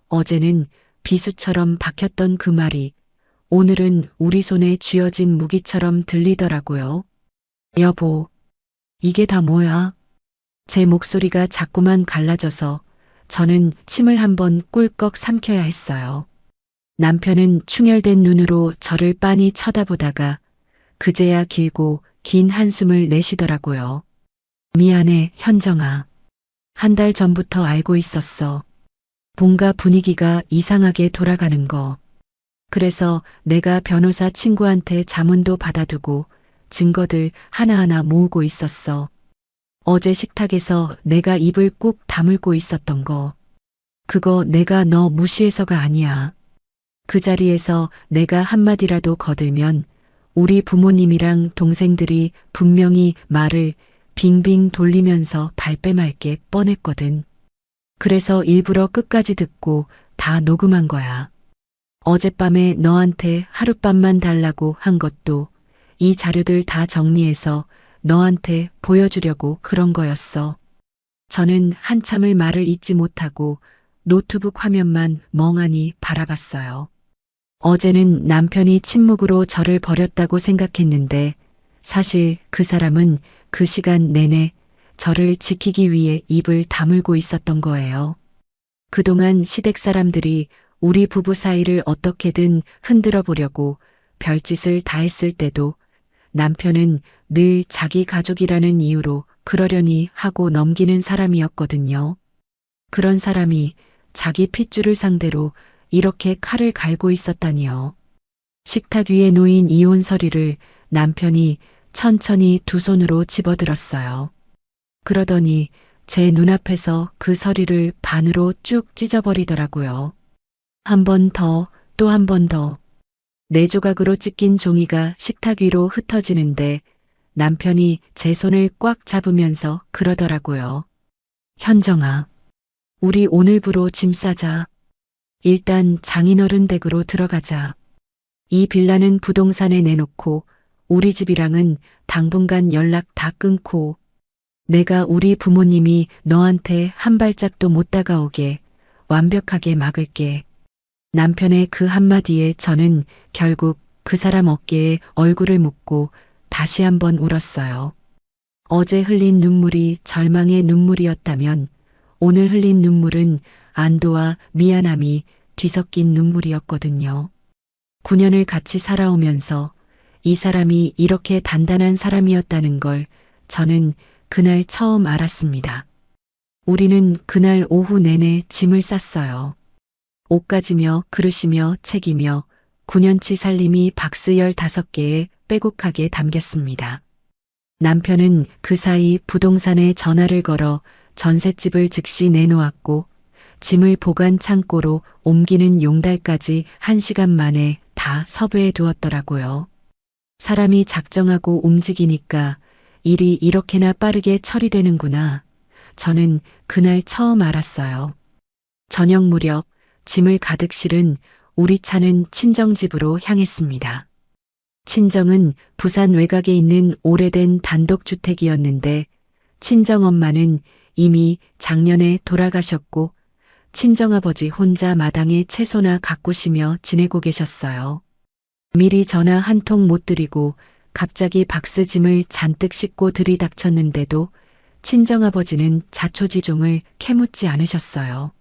어제는 비수처럼 박혔던 그 말이 오늘은 우리 손에 쥐어진 무기처럼 들리더라고요. 여보, 이게 다 뭐야? 제 목소리가 자꾸만 갈라져서 저는 침을 한번 꿀꺽 삼켜야 했어요. 남편은 충혈된 눈으로 저를 빤히 쳐다보다가 그제야 길고 긴 한숨을 내쉬더라고요. 미안해, 현정아. 한 달 전부터 알고 있었어. 본가 분위기가 이상하게 돌아가는 거. 그래서 내가 변호사 친구한테 자문도 받아두고 증거들 하나하나 모으고 있었어. 어제 식탁에서 내가 입을 꾹 다물고 있었던 거. 그거 내가 너 무시해서가 아니야. 그 자리에서 내가 한마디라도 거들면 우리 부모님이랑 동생들이 분명히 말을 빙빙 돌리면서 발뺌할게 뻔했거든. 그래서 일부러 끝까지 듣고 다 녹음한 거야. 어젯밤에 너한테 하룻밤만 달라고 한 것도 이 자료들 다 정리해서 너한테 보여주려고 그런 거였어. 저는 한참을 말을 잇지 못하고 노트북 화면만 멍하니 바라봤어요. 어제는 남편이 침묵으로 저를 버렸다고 생각했는데 사실 그 사람은 그 시간 내내 저를 지키기 위해 입을 다물고 있었던 거예요. 그동안 시댁 사람들이 우리 부부 사이를 어떻게든 흔들어 보려고 별짓을 다 했을 때도 남편은 늘 자기 가족이라는 이유로 그러려니 하고 넘기는 사람이었거든요. 그런 사람이 자기 핏줄을 상대로 이렇게 칼을 갈고 있었다니요. 식탁 위에 놓인 이혼 서류를 남편이 천천히 두 손으로 집어들었어요. 그러더니 제 눈앞에서 그 서류를 반으로 쭉 찢어버리더라고요. 한 번 더, 또 한 번 더. 4조각으로 찢긴 종이가 식탁 위로 흩어지는데 남편이 제 손을 꽉 잡으면서 그러더라고요. 현정아, 우리 오늘부로 짐 싸자. 일단 장인어른 댁으로 들어가자. 이 빌라는 부동산에 내놓고 우리 집이랑은 당분간 연락 다 끊고 내가 우리 부모님이 너한테 한 발짝도 못 다가오게 완벽하게 막을게. 남편의 그 한마디에 저는 결국 그 사람 어깨에 얼굴을 묻고 다시 한번 울었어요. 어제 흘린 눈물이 절망의 눈물이었다면 오늘 흘린 눈물은 안도와 미안함이 뒤섞인 눈물이었거든요. 9년을 같이 살아오면서 이 사람이 이렇게 단단한 사람이었다는 걸 저는 그날 처음 알았습니다. 우리는 그날 오후 내내 짐을 쌌어요. 옷가지며 그릇이며 책이며 9년치 살림이 박스 15개에 빼곡하게 담겼습니다. 남편은 그 사이 부동산에 전화를 걸어 전셋집을 즉시 내놓았고 짐을 보관 창고로 옮기는 용달까지 1시간 만에 다 섭외해 두었더라고요. 사람이 작정하고 움직이니까 일이 이렇게나 빠르게 처리되는구나. 저는 그날 처음 알았어요. 저녁 무렵 짐을 가득 실은 우리 차는 친정집으로 향했습니다. 친정은 부산 외곽에 있는 오래된 단독주택이었는데 친정엄마는 이미 작년에 돌아가셨고 친정아버지 혼자 마당에 채소나 가꾸시며 지내고 계셨어요. 미리 전화 한 통 못 드리고 갑자기 박스 짐을 잔뜩 싣고 들이닥쳤는데도 친정아버지는 자초지종을 캐묻지 않으셨어요.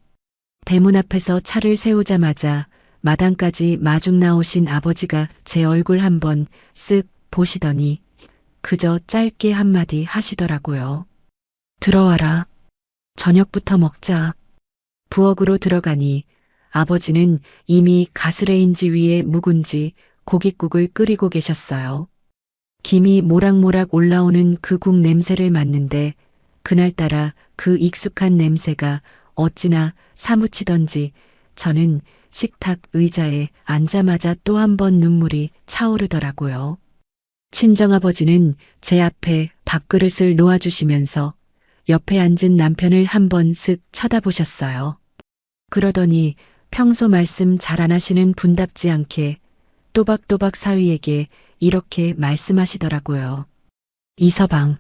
대문 앞에서 차를 세우자마자 마당까지 마중 나오신 아버지가 제 얼굴 한번 쓱 보시더니 그저 짧게 한마디 하시더라고요. 들어와라. 저녁부터 먹자. 부엌으로 들어가니 아버지는 이미 가스레인지 위에 묵은지 고깃국을 끓이고 계셨어요. 김이 모락모락 올라오는 그 국 냄새를 맡는데 그날따라 그 익숙한 냄새가 어찌나 사무치던지 저는 식탁 의자에 앉자마자 또 한 번 눈물이 차오르더라고요. 친정아버지는 제 앞에 밥그릇을 놓아주시면서 옆에 앉은 남편을 한 번 쓱 쳐다보셨어요. 그러더니 평소 말씀 잘 안 하시는 분답지 않게 또박또박 사위에게 이렇게 말씀하시더라고요. 이서방,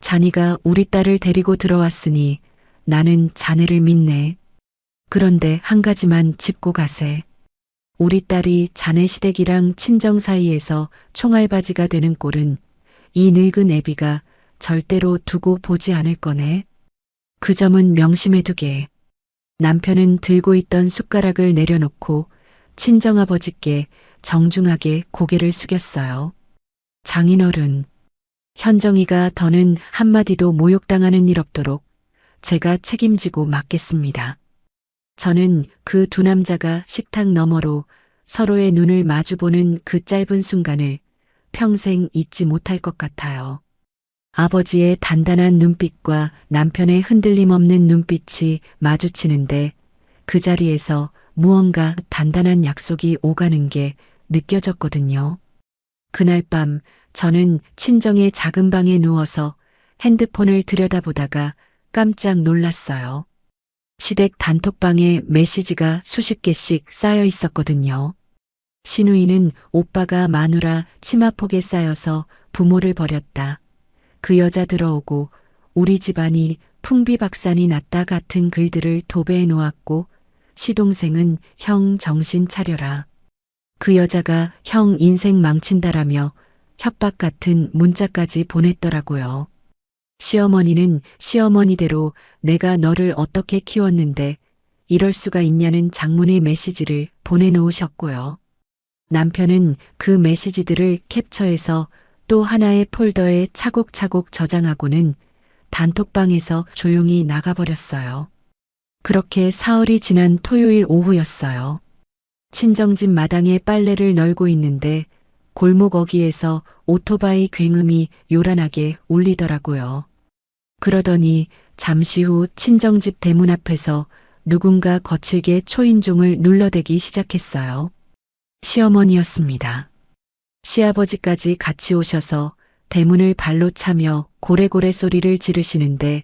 자네가 우리 딸을 데리고 들어왔으니 나는 자네를 믿네. 그런데 한 가지만 짚고 가세. 우리 딸이 자네 시댁이랑 친정 사이에서 총알바지가 되는 꼴은 이 늙은 애비가 절대로 두고 보지 않을 거네. 그 점은 명심해 두게. 남편은 들고 있던 숟가락을 내려놓고 친정아버지께 정중하게 고개를 숙였어요. 장인어른, 현정이가 더는 한마디도 모욕당하는 일 없도록 제가 책임지고 맡겠습니다. 저는 그 두 남자가 식탁 너머로 서로의 눈을 마주보는 그 짧은 순간을 평생 잊지 못할 것 같아요. 아버지의 단단한 눈빛과 남편의 흔들림 없는 눈빛이 마주치는데 그 자리에서 무언가 단단한 약속이 오가는 게 느껴졌거든요. 그날 밤 저는 친정의 작은 방에 누워서 핸드폰을 들여다보다가 깜짝 놀랐어요. 시댁 단톡방에 메시지가 수십 개씩 쌓여 있었거든요. 시누이는 오빠가 마누라 치마폭에 쌓여서 부모를 버렸다. 그 여자 들어오고 우리 집안이 풍비박산이 났다 같은 글들을 도배해 놓았고 시동생은 형 정신 차려라. 그 여자가 형 인생 망친다라며 협박 같은 문자까지 보냈더라고요. 시어머니는 시어머니대로 내가 너를 어떻게 키웠는데 이럴 수가 있냐는 장문의 메시지를 보내놓으셨고요. 남편은 그 메시지들을 캡처해서 또 하나의 폴더에 차곡차곡 저장하고는 단톡방에서 조용히 나가버렸어요. 그렇게 사흘이 지난 토요일 오후였어요. 친정집 마당에 빨래를 널고 있는데 골목 어귀에서 오토바이 굉음이 요란하게 울리더라고요. 그러더니 잠시 후 친정집 대문 앞에서 누군가 거칠게 초인종을 눌러대기 시작했어요. 시어머니였습니다. 시아버지까지 같이 오셔서 대문을 발로 차며 고래고래 소리를 지르시는데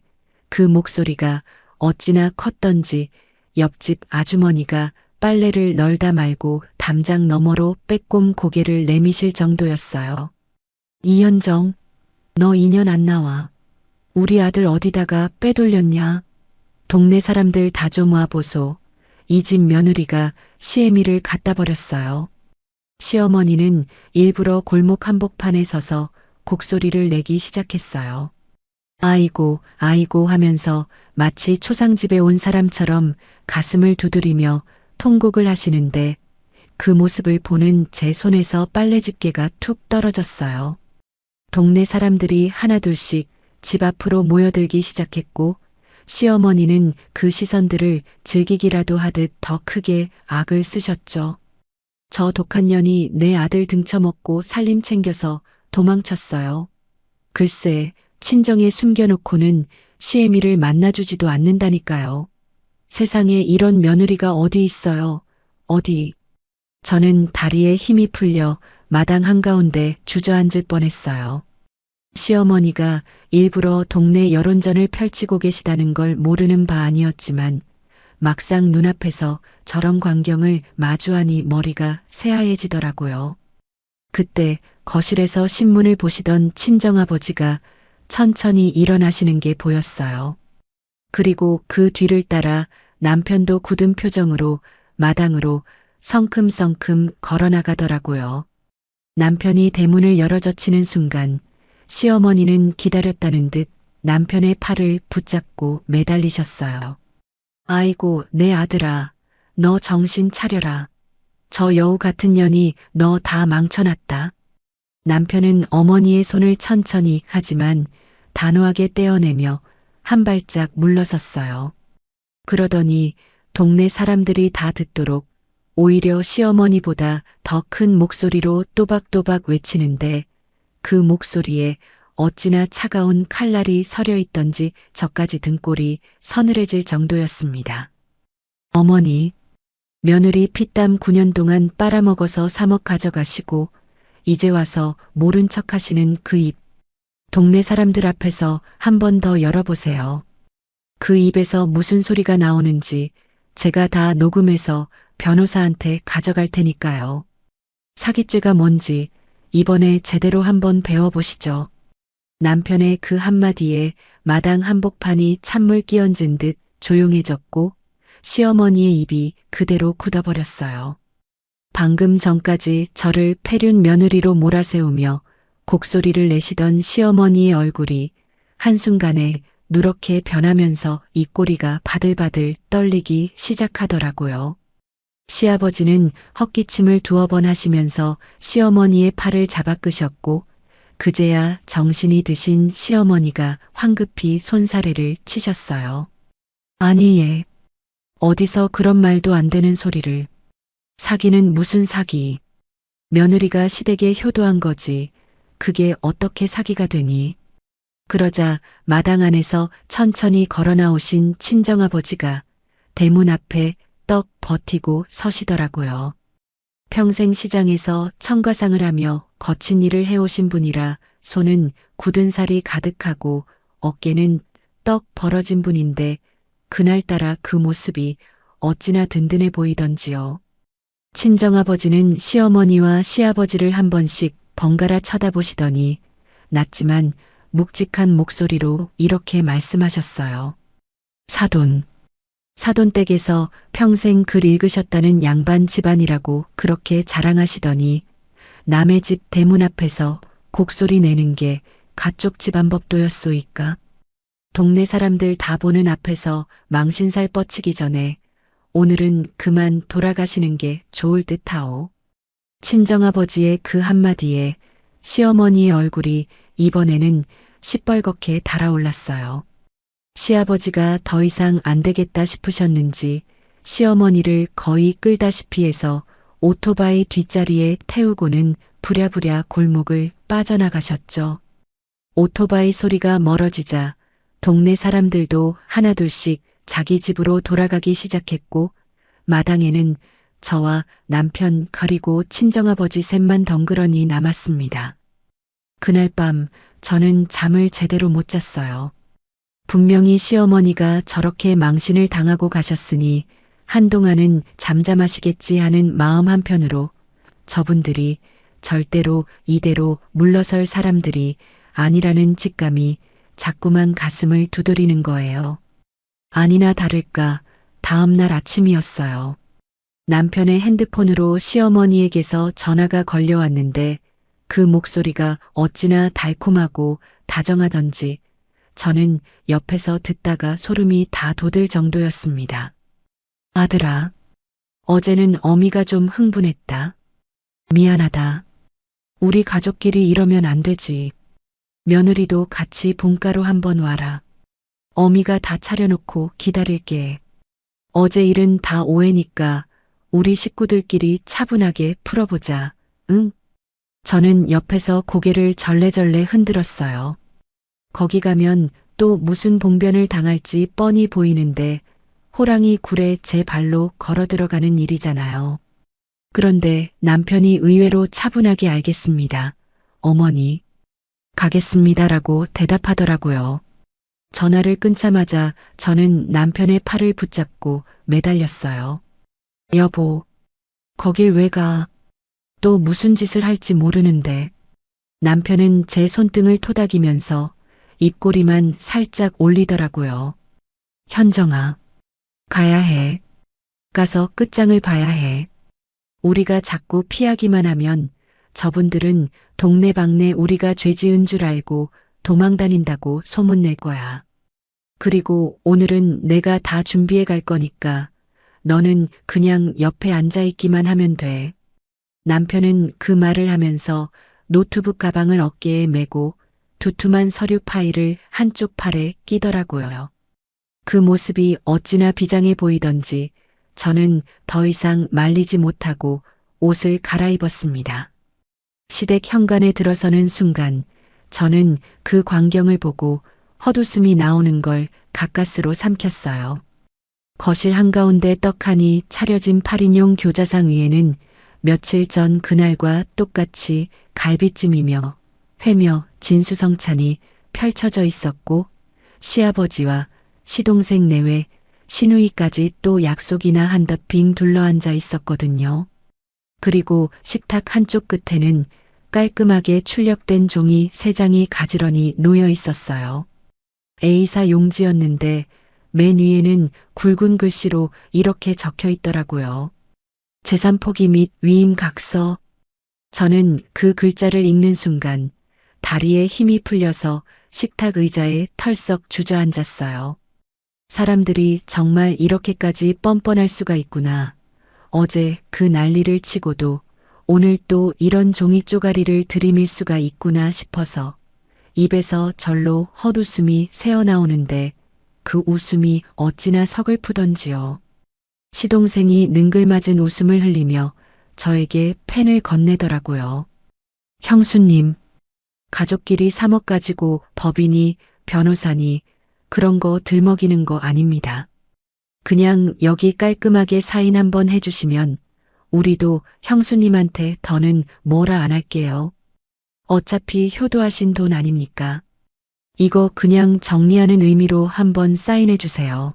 그 목소리가 어찌나 컸던지 옆집 아주머니가 빨래를 널다 말고 담장 너머로 빼꼼 고개를 내미실 정도였어요. 이현정, 너 2년 안 나와. 우리 아들 어디다가 빼돌렸냐? 동네 사람들 다 좀 와보소. 이 집 며느리가 시애미를 갖다 버렸어요. 시어머니는 일부러 골목 한복판에 서서 곡소리를 내기 시작했어요. 아이고, 아이고 하면서 마치 초상집에 온 사람처럼 가슴을 두드리며 통곡을 하시는데 그 모습을 보는 제 손에서 빨래 집게가 툭 떨어졌어요. 동네 사람들이 하나둘씩 집 앞으로 모여들기 시작했고 시어머니는 그 시선들을 즐기기라도 하듯 더 크게 악을 쓰셨죠. 저 독한 년이 내 아들 등쳐먹고 살림 챙겨서 도망쳤어요. 글쎄, 친정에 숨겨놓고는 시애미를 만나주지도 않는다니까요. 세상에 이런 며느리가 어디 있어요. 어디. 저는 다리에 힘이 풀려 마당 한가운데 주저앉을 뻔했어요. 시어머니가 일부러 동네 여론전을 펼치고 계시다는 걸 모르는 바 아니었지만 막상 눈앞에서 저런 광경을 마주하니 머리가 새하얘지더라고요. 그때 거실에서 신문을 보시던 친정아버지가 천천히 일어나시는 게 보였어요. 그리고 그 뒤를 따라 남편도 굳은 표정으로 마당으로 성큼성큼 걸어나가더라고요. 남편이 대문을 열어젖히는 순간 시어머니는 기다렸다는 듯 남편의 팔을 붙잡고 매달리셨어요. 아이고, 내 아들아, 너 정신 차려라. 저 여우 같은 년이 너 다 망쳐놨다. 남편은 어머니의 손을 천천히 하지만 단호하게 떼어내며 한 발짝 물러섰어요. 그러더니 동네 사람들이 다 듣도록 오히려 시어머니보다 더 큰 목소리로 또박또박 외치는데 그 목소리에 어찌나 차가운 칼날이 서려 있던지 저까지 등골이 서늘해질 정도였습니다. 어머니, 며느리 피땀 9년 동안 빨아먹어서 3억 가져가시고 이제 와서 모른 척 하시는 그 입. 동네 사람들 앞에서 한 번 더 열어보세요. 그 입에서 무슨 소리가 나오는지 제가 다 녹음해서 변호사한테 가져갈 테니까요. 사기죄가 뭔지 이번에 제대로 한번 배워보시죠. 남편의 그 한마디에 마당 한복판이 찬물 끼얹은 듯 조용해졌고 시어머니의 입이 그대로 굳어버렸어요. 방금 전까지 저를 폐륜 며느리로 몰아세우며 곡소리를 내시던 시어머니의 얼굴이 한순간에 누렇게 변하면서 입꼬리가 바들바들 떨리기 시작하더라고요. 시아버지는 헛기침을 2번 하시면서 시어머니의 팔을 잡아 끄셨고 그제야 정신이 드신 시어머니가 황급히 손사래를 치셨어요. 아니 얘, 어디서 그런 말도 안 되는 소리를. 사기는 무슨 사기. 며느리가 시댁에 효도한 거지. 그게 어떻게 사기가 되니. 그러자 마당 안에서 천천히 걸어 나오신 친정아버지가 대문 앞에 떡 버티고 서시더라고요. 평생 시장에서 청가상을 하며 거친 일을 해오신 분이라 손은 굳은 살이 가득하고 어깨는 떡 벌어진 분인데 그날따라 그 모습이 어찌나 든든해 보이던지요. 친정아버지는 시어머니와 시아버지를 한 번씩 번갈아 쳐다보시더니 낮지만 묵직한 목소리로 이렇게 말씀하셨어요. 사돈댁에서 평생 글 읽으셨다는 양반 집안이라고 그렇게 자랑하시더니 남의 집 대문 앞에서 곡소리 내는 게 가쪽 집안 법도였소이까. 동네 사람들 다 보는 앞에서 망신살 뻗치기 전에 오늘은 그만 돌아가시는 게 좋을 듯하오. 친정아버지의 그 한마디에 시어머니의 얼굴이 이번에는 시뻘겋게 달아올랐어요. 시아버지가 더 이상 안 되겠다 싶으셨는지 시어머니를 거의 끌다시피 해서 오토바이 뒷자리에 태우고는 부랴부랴 골목을 빠져나가셨죠. 오토바이 소리가 멀어지자 동네 사람들도 하나둘씩 자기 집으로 돌아가기 시작했고 마당에는 저와 남편 그리고 친정아버지 셋만 덩그러니 남았습니다. 그날 밤 저는 잠을 제대로 못 잤어요. 분명히 시어머니가 저렇게 망신을 당하고 가셨으니 한동안은 잠잠하시겠지 하는 마음 한편으로 저분들이 절대로 이대로 물러설 사람들이 아니라는 직감이 자꾸만 가슴을 두드리는 거예요. 아니나 다를까 다음 날 아침이었어요. 남편의 핸드폰으로 시어머니에게서 전화가 걸려왔는데 그 목소리가 어찌나 달콤하고 다정하던지 저는 옆에서 듣다가 소름이 다 돋을 정도였습니다. 아들아, 어제는 어미가 좀 흥분했다. 미안하다. 우리 가족끼리 이러면 안 되지. 며느리도 같이 본가로 한번 와라. 어미가 다 차려놓고 기다릴게. 어제 일은 다 오해니까 우리 식구들끼리 차분하게 풀어보자. 응? 저는 옆에서 고개를 절레절레 흔들었어요. 거기 가면 또 무슨 봉변을 당할지 뻔히 보이는데 호랑이 굴에 제 발로 걸어 들어가는 일이잖아요. 그런데 남편이 의외로 차분하게 알겠습니다. 어머니, 가겠습니다라고 대답하더라고요. 전화를 끊자마자 저는 남편의 팔을 붙잡고 매달렸어요. 여보, 거길 왜 가? 또 무슨 짓을 할지 모르는데. 남편은 제 손등을 토닥이면서 입꼬리만 살짝 올리더라고요. 현정아, 가야 해. 가서 끝장을 봐야 해. 우리가 자꾸 피하기만 하면 저분들은 동네방네 우리가 죄 지은 줄 알고 도망 다닌다고 소문낼 거야. 그리고 오늘은 내가 다 준비해 갈 거니까 너는 그냥 옆에 앉아 있기만 하면 돼. 남편은 그 말을 하면서 노트북 가방을 어깨에 메고 두툼한 서류 파일을 한쪽 팔에 끼더라고요. 그 모습이 어찌나 비장해 보이던지 저는 더 이상 말리지 못하고 옷을 갈아입었습니다. 시댁 현관에 들어서는 순간 저는 그 광경을 보고 헛웃음이 나오는 걸 가까스로 삼켰어요. 거실 한가운데 떡하니 차려진 8인용 교자상 위에는 며칠 전 그날과 똑같이 갈비찜이며 회며 진수성찬이 펼쳐져 있었고 시아버지와 시동생 내외 시누이까지 또 약속이나 한 듯 빙 둘러앉아 있었거든요. 그리고 식탁 한쪽 끝에는 깔끔하게 출력된 종이 3장이 가지런히 놓여 있었어요. A사 용지였는데 맨 위에는 굵은 글씨로 이렇게 적혀 있더라고요. 재산 포기 및 위임 각서. 저는 그 글자를 읽는 순간 다리에 힘이 풀려서 식탁 의자에 털썩 주저앉았어요. 사람들이 정말 이렇게까지 뻔뻔할 수가 있구나. 어제 그 난리를 치고도 오늘 또 이런 종이 쪼가리를 들이밀 수가 있구나 싶어서 입에서 절로 헛웃음이 새어나오는데 그 웃음이 어찌나 서글프던지요. 시동생이 능글맞은 웃음을 흘리며 저에게 펜을 건네더라고요. 형수님, 가족끼리 3억 가지고 법이니 변호사니 그런 거 들먹이는 거 아닙니다. 그냥 여기 깔끔하게 사인 한번 해주시면 우리도 형수님한테 더는 뭐라 안 할게요. 어차피 효도하신 돈 아닙니까? 이거 그냥 정리하는 의미로 한번 사인해 주세요.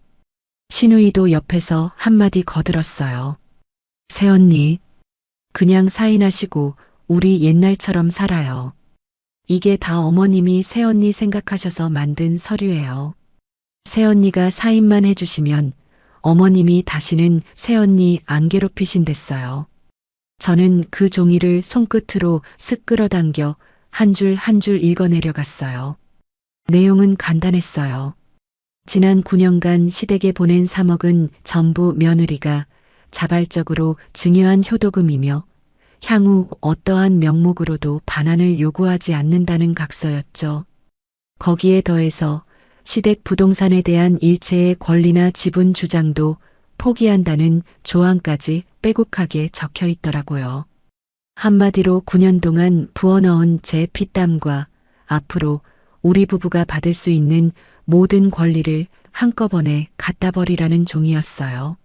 시누이도 옆에서 한마디 거들었어요. 새언니, 그냥 사인하시고 우리 옛날처럼 살아요. 이게 다 어머님이 새언니 생각하셔서 만든 서류예요. 새언니가 사인만 해주시면 어머님이 다시는 새언니 안 괴롭히신댔어요. 저는 그 종이를 손끝으로 슥 끌어당겨 한 줄 한 줄 읽어내려갔어요. 내용은 간단했어요. 지난 9년간 시댁에 보낸 3억은 전부 며느리가 자발적으로 증여한 효도금이며 향후 어떠한 명목으로도 반환을 요구하지 않는다는 각서였죠. 거기에 더해서 시댁 부동산에 대한 일체의 권리나 지분 주장도 포기한다는 조항까지 빼곡하게 적혀 있더라고요. 한마디로 9년 동안 부어넣은 제 피땀과 앞으로 우리 부부가 받을 수 있는 모든 권리를 한꺼번에 갖다 버리라는 종이었어요.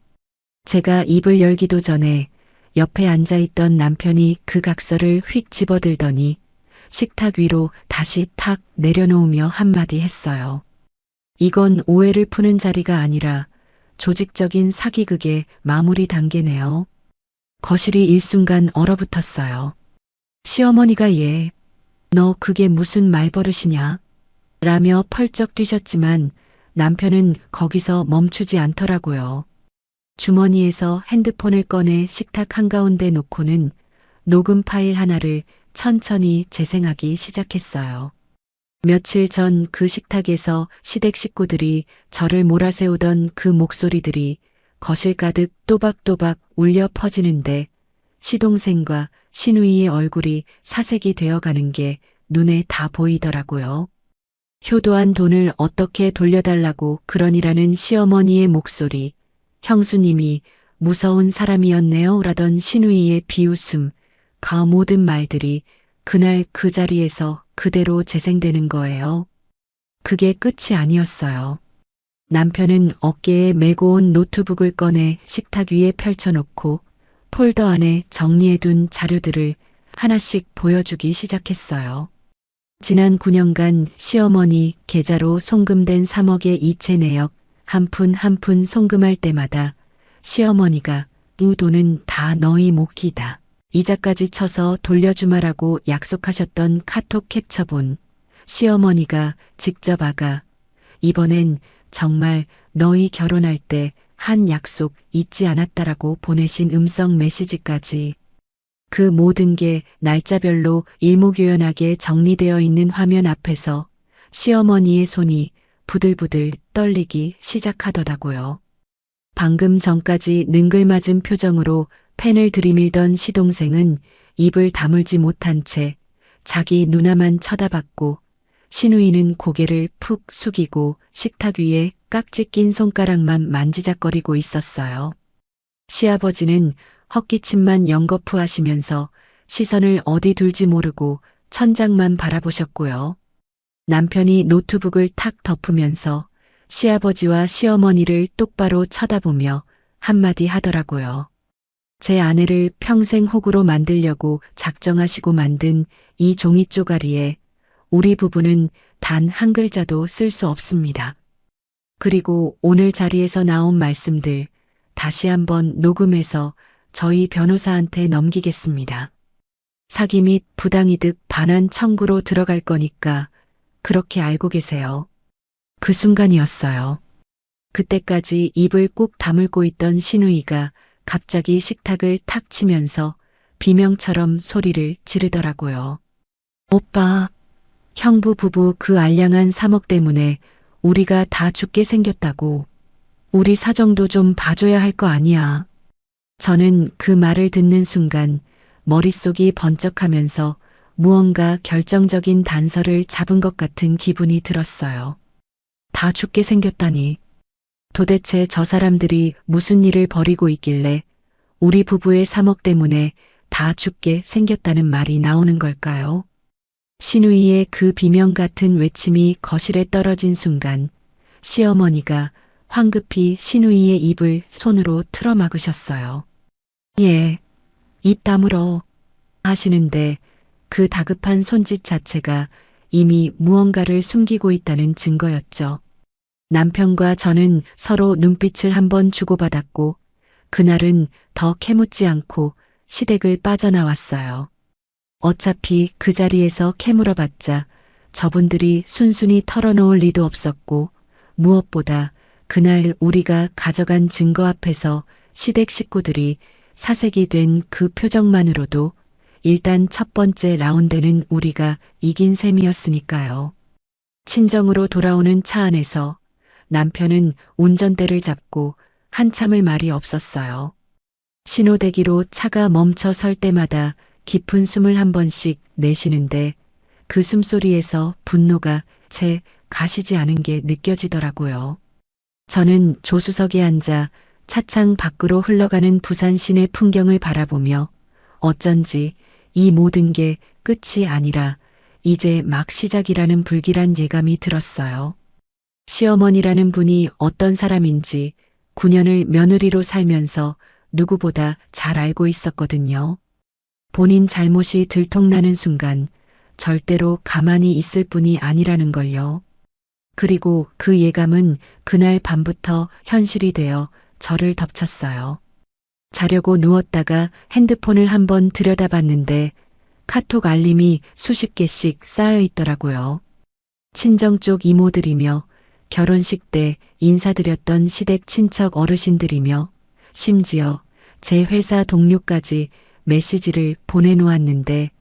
제가 입을 열기도 전에 옆에 앉아있던 남편이 그 각서를 휙 집어들더니 식탁 위로 다시 탁 내려놓으며 한마디 했어요. 이건 오해를 푸는 자리가 아니라 조직적인 사기극의 마무리 단계네요. 거실이 일순간 얼어붙었어요. 시어머니가 너 그게 무슨 말버릇이냐? 라며 펄쩍 뛰셨지만 남편은 거기서 멈추지 않더라고요. 주머니에서 핸드폰을 꺼내 식탁 한가운데 놓고는 녹음 파일 하나를 천천히 재생하기 시작했어요. 며칠 전 그 식탁에서 시댁 식구들이 저를 몰아세우던 그 목소리들이 거실 가득 또박또박 울려 퍼지는데 시동생과 신우이의 얼굴이 사색이 되어가는 게 눈에 다 보이더라고요. 효도한 돈을 어떻게 돌려달라고 그러니라는 시어머니의 목소리, 형수님이 무서운 사람이었네요 라던 신우이의 비웃음, 그 모든 말들이 그날 그 자리에서 그대로 재생되는 거예요. 그게 끝이 아니었어요. 남편은 어깨에 메고 온 노트북을 꺼내 식탁 위에 펼쳐놓고 폴더 안에 정리해둔 자료들을 하나씩 보여주기 시작했어요. 지난 9년간 시어머니 계좌로 송금된 3억의 이체 내역 한 푼 한 푼 송금할 때마다 시어머니가 이 돈은 다 너희 몫이다. 이자까지 쳐서 돌려주마라고 약속하셨던 카톡 캡처본 시어머니가 직접 아가 이번엔 정말 너희 결혼할 때 한 약속 잊지 않았다라고 보내신 음성 메시지까지 그 모든 게 날짜별로 일목요연하게 정리되어 있는 화면 앞에서 시어머니의 손이 부들부들 떨리기 시작하더라고요. 방금 전까지 능글맞은 표정으로 펜을 들이밀던 시동생은 입을 다물지 못한 채 자기 누나만 쳐다봤고 신우이는 고개를 푹 숙이고 식탁 위에 깍지 낀 손가락만 만지작거리고 있었어요. 시아버지는 헛기침만 연거푸 하시면서 시선을 어디 둘지 모르고 천장만 바라보셨고요. 남편이 노트북을 탁 덮으면서 시아버지와 시어머니를 똑바로 쳐다보며 한마디 하더라고요. 제 아내를 평생 호구로 만들려고 작정하시고 만든 이 종이 쪼가리에 우리 부부는 단 한 글자도 쓸 수 없습니다. 그리고 오늘 자리에서 나온 말씀들 다시 한번 녹음해서 저희 변호사한테 넘기겠습니다. 사기 및 부당이득 반환 청구로 들어갈 거니까 그렇게 알고 계세요. 그 순간이었어요. 그때까지 입을 꾹 다물고 있던 신우이가 갑자기 식탁을 탁 치면서 비명처럼 소리를 지르더라고요. 오빠, 형부 부부 그 알량한 3억 때문에 우리가 다 죽게 생겼다고. 우리 사정도 좀 봐줘야 할 거 아니야. 저는 그 말을 듣는 순간 머릿속이 번쩍하면서 무언가 결정적인 단서를 잡은 것 같은 기분이 들었어요. 다 죽게 생겼다니. 도대체 저 사람들이 무슨 일을 벌이고 있길래 우리 부부의 3억 때문에 다 죽게 생겼다는 말이 나오는 걸까요? 신우이의 그 비명 같은 외침이 거실에 떨어진 순간 시어머니가 황급히 신우이의 입을 손으로 틀어막으셨어요. 예, 입 다물어 하시는데 그 다급한 손짓 자체가 이미 무언가를 숨기고 있다는 증거였죠. 남편과 저는 서로 눈빛을 한번 주고받았고 그날은 더 캐묻지 않고 시댁을 빠져나왔어요. 어차피 그 자리에서 캐물어봤자 저분들이 순순히 털어놓을 리도 없었고 무엇보다 그날 우리가 가져간 증거 앞에서 시댁 식구들이 사색이 된 그 표정만으로도 일단 첫 번째 라운드는 우리가 이긴 셈이었으니까요. 친정으로 돌아오는 차 안에서 남편은 운전대를 잡고 한참을 말이 없었어요. 신호대기로 차가 멈춰 설 때마다 깊은 숨을 한 번씩 내쉬는데 그 숨소리에서 분노가 채 가시지 않은 게 느껴지더라고요. 저는 조수석에 앉아 차창 밖으로 흘러가는 부산 시내 풍경을 바라보며 어쩐지 이 모든 게 끝이 아니라 이제 막 시작이라는 불길한 예감이 들었어요. 시어머니라는 분이 어떤 사람인지 9년을 며느리로 살면서 누구보다 잘 알고 있었거든요. 본인 잘못이 들통나는 순간 절대로 가만히 있을 뿐이 아니라는 걸요. 그리고 그 예감은 그날 밤부터 현실이 되어 저를 덮쳤어요. 자려고 누웠다가 핸드폰을 한번 들여다봤는데 카톡 알림이 수십 개씩 쌓여 있더라고요. 친정 쪽 이모들이며 결혼식 때 인사드렸던 시댁 친척 어르신들이며 심지어 제 회사 동료까지 메시지를 보내놓았는데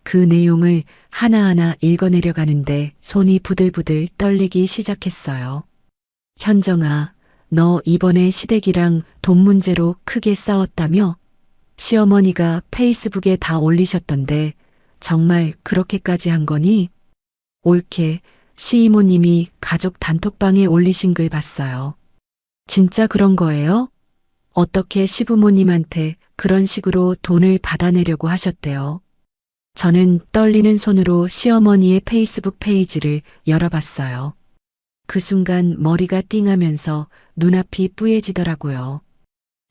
그 내용을 하나하나 읽어내려가는데 손이 부들부들 떨리기 시작했어요. 현정아, 너 이번에 시댁이랑 돈 문제로 크게 싸웠다며? 시어머니가 페이스북에 다 올리셨던데 정말 그렇게까지 한 거니? 옳게 시이모님이 가족 단톡방에 올리신 글 봤어요. 진짜 그런 거예요? 어떻게 시부모님한테 그런 식으로 돈을 받아내려고 하셨대요? 저는 떨리는 손으로 시어머니의 페이스북 페이지를 열어봤어요. 그 순간 머리가 띵하면서 눈앞이 뿌얘지더라고요.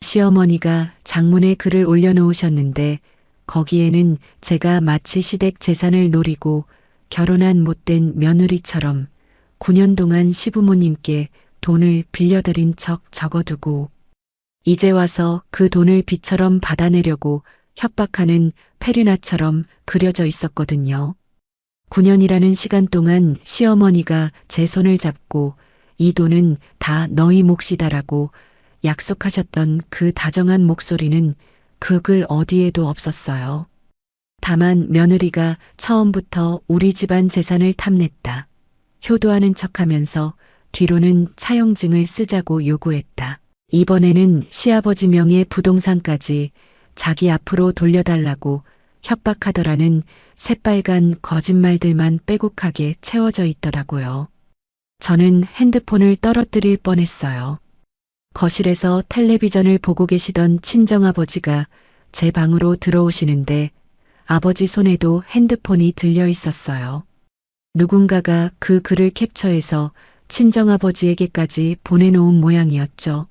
시어머니가 장문의 글을 올려놓으셨는데 거기에는 제가 마치 시댁 재산을 노리고 결혼한 못된 며느리처럼 9년 동안 시부모님께 돈을 빌려드린 척 적어두고 이제 와서 그 돈을 빚처럼 받아내려고 협박하는 페르나처럼 그려져 있었거든요. 9년이라는 시간 동안 시어머니가 제 손을 잡고 이 돈은 다 너희 몫이다라고 약속하셨던 그 다정한 목소리는 그 글 어디에도 없었어요. 다만 며느리가 처음부터 우리 집안 재산을 탐냈다. 효도하는 척하면서 뒤로는 차용증을 쓰자고 요구했다. 이번에는 시아버지 명의 부동산까지 자기 앞으로 돌려달라고 협박하더라는 새빨간 거짓말들만 빼곡하게 채워져 있더라고요. 저는 핸드폰을 떨어뜨릴 뻔했어요. 거실에서 텔레비전을 보고 계시던 친정아버지가 제 방으로 들어오시는데 아버지 손에도 핸드폰이 들려 있었어요. 누군가가 그 글을 캡처해서 친정아버지에게까지 보내놓은 모양이었죠.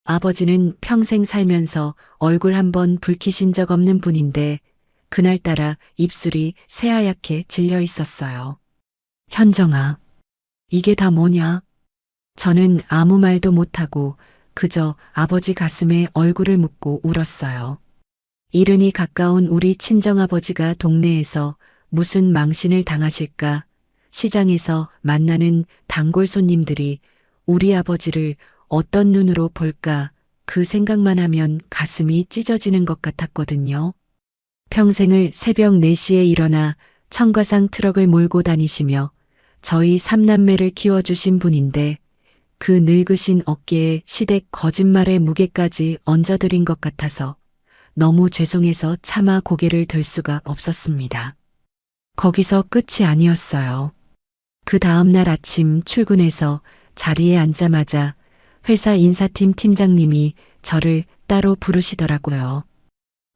아버지는 평생 살면서 얼굴 한번 붉히신 적 없는 분인데 그날따라 입술이 새하얗게 질려 있었어요. 현정아, 이게 다 뭐냐? 저는 아무 말도 못하고 그저 아버지 가슴에 얼굴을 묻고 울었어요. 이른이 가까운 우리 친정아버지가 동네에서 무슨 망신을 당하실까? 시장에서 만나는 단골 손님들이 우리 아버지를 어떤 눈으로 볼까? 그 생각만 하면 가슴이 찢어지는 것 같았거든요. 평생을 새벽 4시에 일어나 청과상 트럭을 몰고 다니시며 저희 3남매를 키워주신 분인데 그 늙으신 어깨에 시댁 거짓말의 무게까지 얹어드린 것 같아서 너무 죄송해서 차마 고개를 들 수가 없었습니다. 거기서 끝이 아니었어요. 그 다음날 아침 출근해서 자리에 앉자마자 회사 인사팀 팀장님이 저를 따로 부르시더라고요.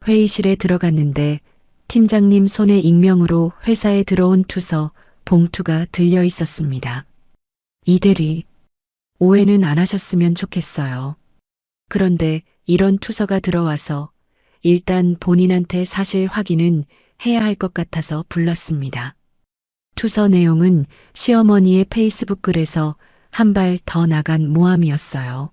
회의실에 들어갔는데 팀장님 손에 익명으로 회사에 들어온 투서 봉투가 들려 있었습니다. 이 대리, 오해는 안 하셨으면 좋겠어요. 그런데 이런 투서가 들어와서 일단 본인한테 사실 확인은 해야 할 것 같아서 불렀습니다. 투서 내용은 시어머니의 페이스북 글에서 한 발 더 나간 모함이었어요.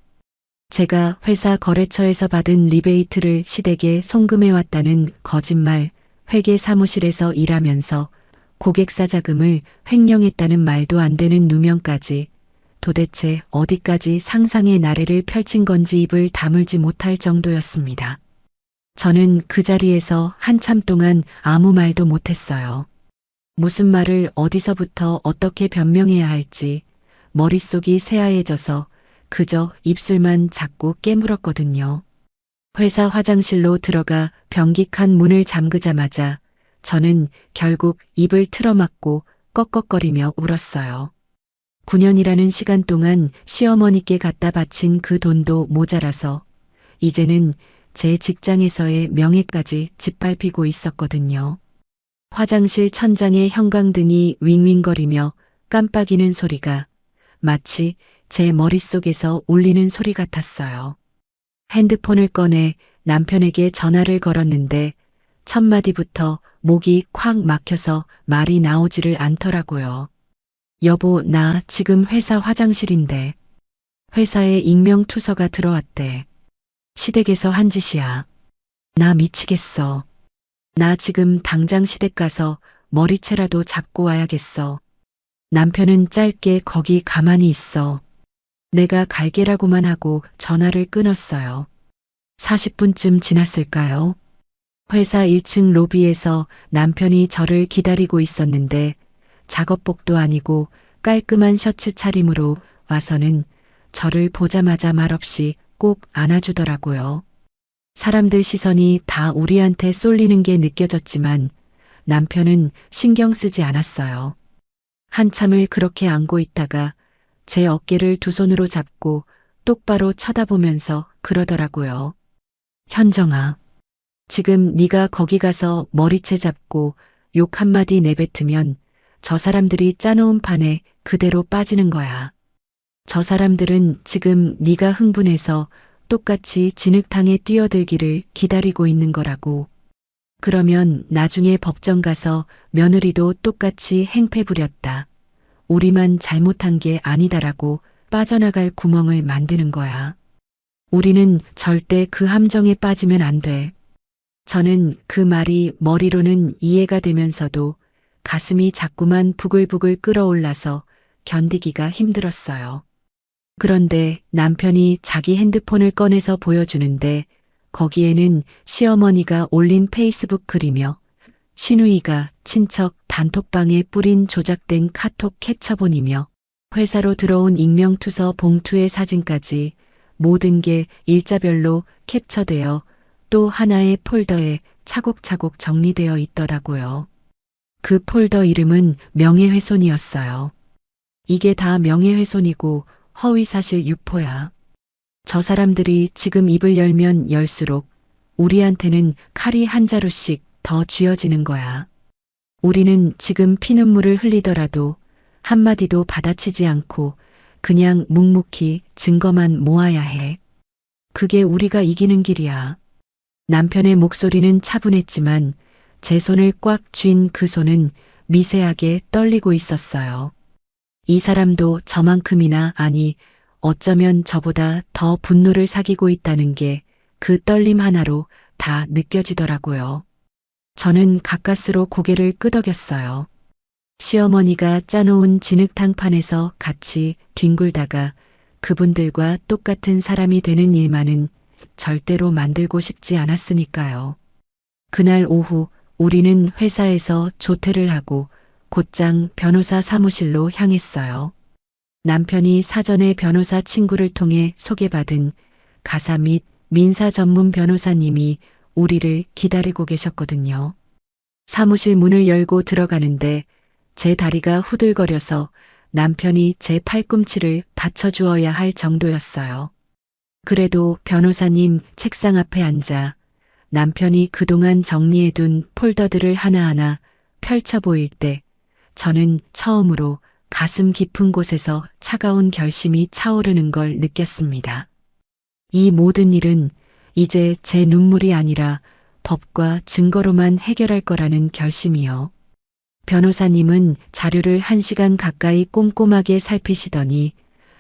제가 회사 거래처에서 받은 리베이트를 시댁에 송금해왔다는 거짓말, 회계 사무실에서 일하면서 고객사 자금을 횡령했다는 말도 안 되는 누명까지 도대체 어디까지 상상의 나래를 펼친 건지 입을 다물지 못할 정도였습니다. 저는 그 자리에서 한참 동안 아무 말도 못했어요. 무슨 말을 어디서부터 어떻게 변명해야 할지 머릿속이 새하얘져서 그저 입술만 자꾸 깨물었거든요. 회사 화장실로 들어가 변기칸 문을 잠그자마자 저는 결국 입을 틀어막고 꺽꺽거리며 울었어요. 9년이라는 시간 동안 시어머니께 갖다 바친 그 돈도 모자라서 이제는 제 직장에서의 명예까지 짓밟히고 있었거든요. 화장실 천장에 형광등이 윙윙거리며 깜빡이는 소리가 마치 제 머릿속에서 울리는 소리 같았어요. 핸드폰을 꺼내 남편에게 전화를 걸었는데 첫 마디부터 목이 콱 막혀서 말이 나오지를 않더라고요. 여보, 나 지금 회사 화장실인데. 회사에 익명투서가 들어왔대. 시댁에서 한 짓이야. 나 미치겠어. 나 지금 당장 시댁 가서 머리채라도 잡고 와야겠어. 남편은 짧게 거기 가만히 있어. 내가 갈게라고만 하고 전화를 끊었어요. 40분쯤 지났을까요? 회사 1층 로비에서 남편이 저를 기다리고 있었는데 작업복도 아니고 깔끔한 셔츠 차림으로 와서는 저를 보자마자 말없이 꼭 안아주더라고요. 사람들 시선이 다 우리한테 쏠리는 게 느껴졌지만 남편은 신경 쓰지 않았어요. 한참을 그렇게 안고 있다가 제 어깨를 두 손으로 잡고 똑바로 쳐다보면서 그러더라고요. 현정아, 지금 네가 거기 가서 머리채 잡고 욕 한마디 내뱉으면 저 사람들이 짜놓은 판에 그대로 빠지는 거야. 저 사람들은 지금 네가 흥분해서 똑같이 진흙탕에 뛰어들기를 기다리고 있는 거라고. 그러면 나중에 법정 가서 며느리도 똑같이 행패 부렸다. 우리만 잘못한 게 아니다라고 빠져나갈 구멍을 만드는 거야. 우리는 절대 그 함정에 빠지면 안 돼. 저는 그 말이 머리로는 이해가 되면서도 가슴이 자꾸만 부글부글 끓어올라서 견디기가 힘들었어요. 그런데 남편이 자기 핸드폰을 꺼내서 보여주는데 거기에는 시어머니가 올린 페이스북 글이며 시누이가 친척 단톡방에 뿌린 조작된 카톡 캡처본이며 회사로 들어온 익명투서 봉투의 사진까지 모든 게 일자별로 캡처되어 또 하나의 폴더에 차곡차곡 정리되어 있더라고요. 그 폴더 이름은 명예훼손이었어요. 이게 다 명예훼손이고 허위사실 유포야. 저 사람들이 지금 입을 열면 열수록 우리한테는 칼이 한 자루씩 더 쥐어지는 거야. 우리는 지금 피눈물을 흘리더라도 한마디도 받아치지 않고 그냥 묵묵히 증거만 모아야 해. 그게 우리가 이기는 길이야. 남편의 목소리는 차분했지만 제 손을 꽉 쥔 그 손은 미세하게 떨리고 있었어요. 이 사람도 저만큼이나 아니 어쩌면 저보다 더 분노를 사귀고 있다는 게 그 떨림 하나로 다 느껴지더라고요. 저는 가까스로 고개를 끄덕였어요. 시어머니가 짜놓은 진흙탕판에서 같이 뒹굴다가 그분들과 똑같은 사람이 되는 일만은 절대로 만들고 싶지 않았으니까요. 그날 오후 우리는 회사에서 조퇴를 하고 곧장 변호사 사무실로 향했어요. 남편이 사전에 변호사 친구를 통해 소개받은 가사 및 민사 전문 변호사님이 우리를 기다리고 계셨거든요. 사무실 문을 열고 들어가는데 제 다리가 후들거려서 남편이 제 팔꿈치를 받쳐주어야 할 정도였어요. 그래도 변호사님 책상 앞에 앉아 남편이 그동안 정리해둔 폴더들을 하나하나 펼쳐 보일 때 저는 처음으로 가슴 깊은 곳에서 차가운 결심이 차오르는 걸 느꼈습니다. 이 모든 일은 이제 제 눈물이 아니라 법과 증거로만 해결할 거라는 결심이요. 변호사님은 자료를 1시간 가까이 꼼꼼하게 살피시더니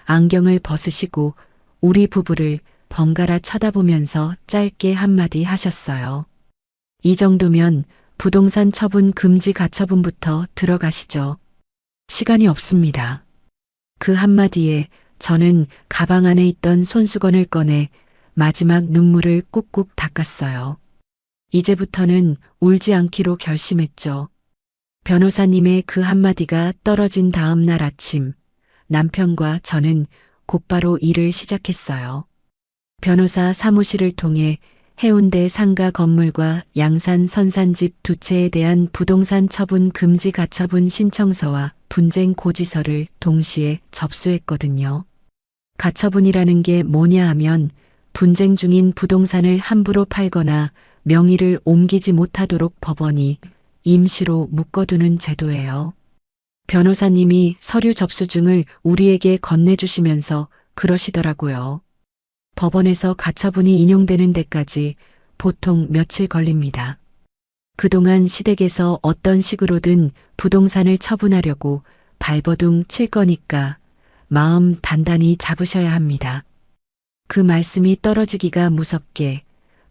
안경을 벗으시고 우리 부부를 번갈아 쳐다보면서 짧게 한마디 하셨어요. 이 정도면 부동산 처분 금지 가처분부터 들어가시죠. 시간이 없습니다. 그 한마디에 저는 가방 안에 있던 손수건을 꺼내 마지막 눈물을 꾹꾹 닦았어요. 이제부터는 울지 않기로 결심했죠. 변호사님의 그 한마디가 떨어진 다음 날 아침, 남편과 저는 곧바로 일을 시작했어요. 변호사 사무실을 통해 해운대 상가 건물과 양산 선산집 두 채에 대한 부동산 처분 금지 가처분 신청서와 분쟁 고지서를 동시에 접수했거든요. 가처분이라는 게 뭐냐 하면 분쟁 중인 부동산을 함부로 팔거나 명의를 옮기지 못하도록 법원이 임시로 묶어두는 제도예요. 변호사님이 서류 접수증을 우리에게 건네주시면서 그러시더라고요. 법원에서 가처분이 인용되는 데까지 보통 며칠 걸립니다. 그동안 시댁에서 어떤 식으로든 부동산을 처분하려고 발버둥 칠 거니까 마음 단단히 잡으셔야 합니다. 그 말씀이 떨어지기가 무섭게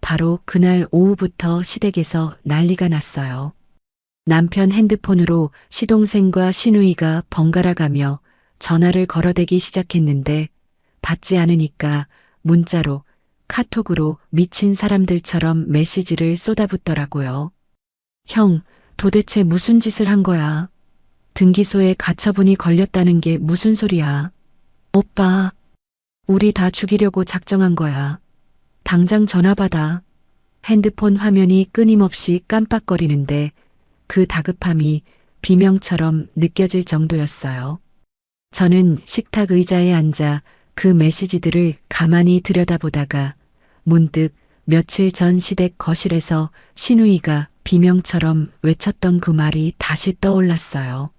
바로 그날 오후부터 시댁에서 난리가 났어요. 남편 핸드폰으로 시동생과 시누이가 번갈아 가며 전화를 걸어대기 시작했는데 받지 않으니까 문자로 카톡으로 미친 사람들처럼 메시지를 쏟아붓더라고요. 형, 도대체 무슨 짓을 한 거야? 등기소에 가처분이 걸렸다는 게 무슨 소리야? 오빠, 우리 다 죽이려고 작정한 거야. 당장 전화 받아. 핸드폰 화면이 끊임없이 깜빡거리는데 그 다급함이 비명처럼 느껴질 정도였어요. 저는 식탁 의자에 앉아 그 메시지들을 가만히 들여다보다가 문득 며칠 전 시댁 거실에서 신우이가 비명처럼 외쳤던 그 말이 다시 떠올랐어요.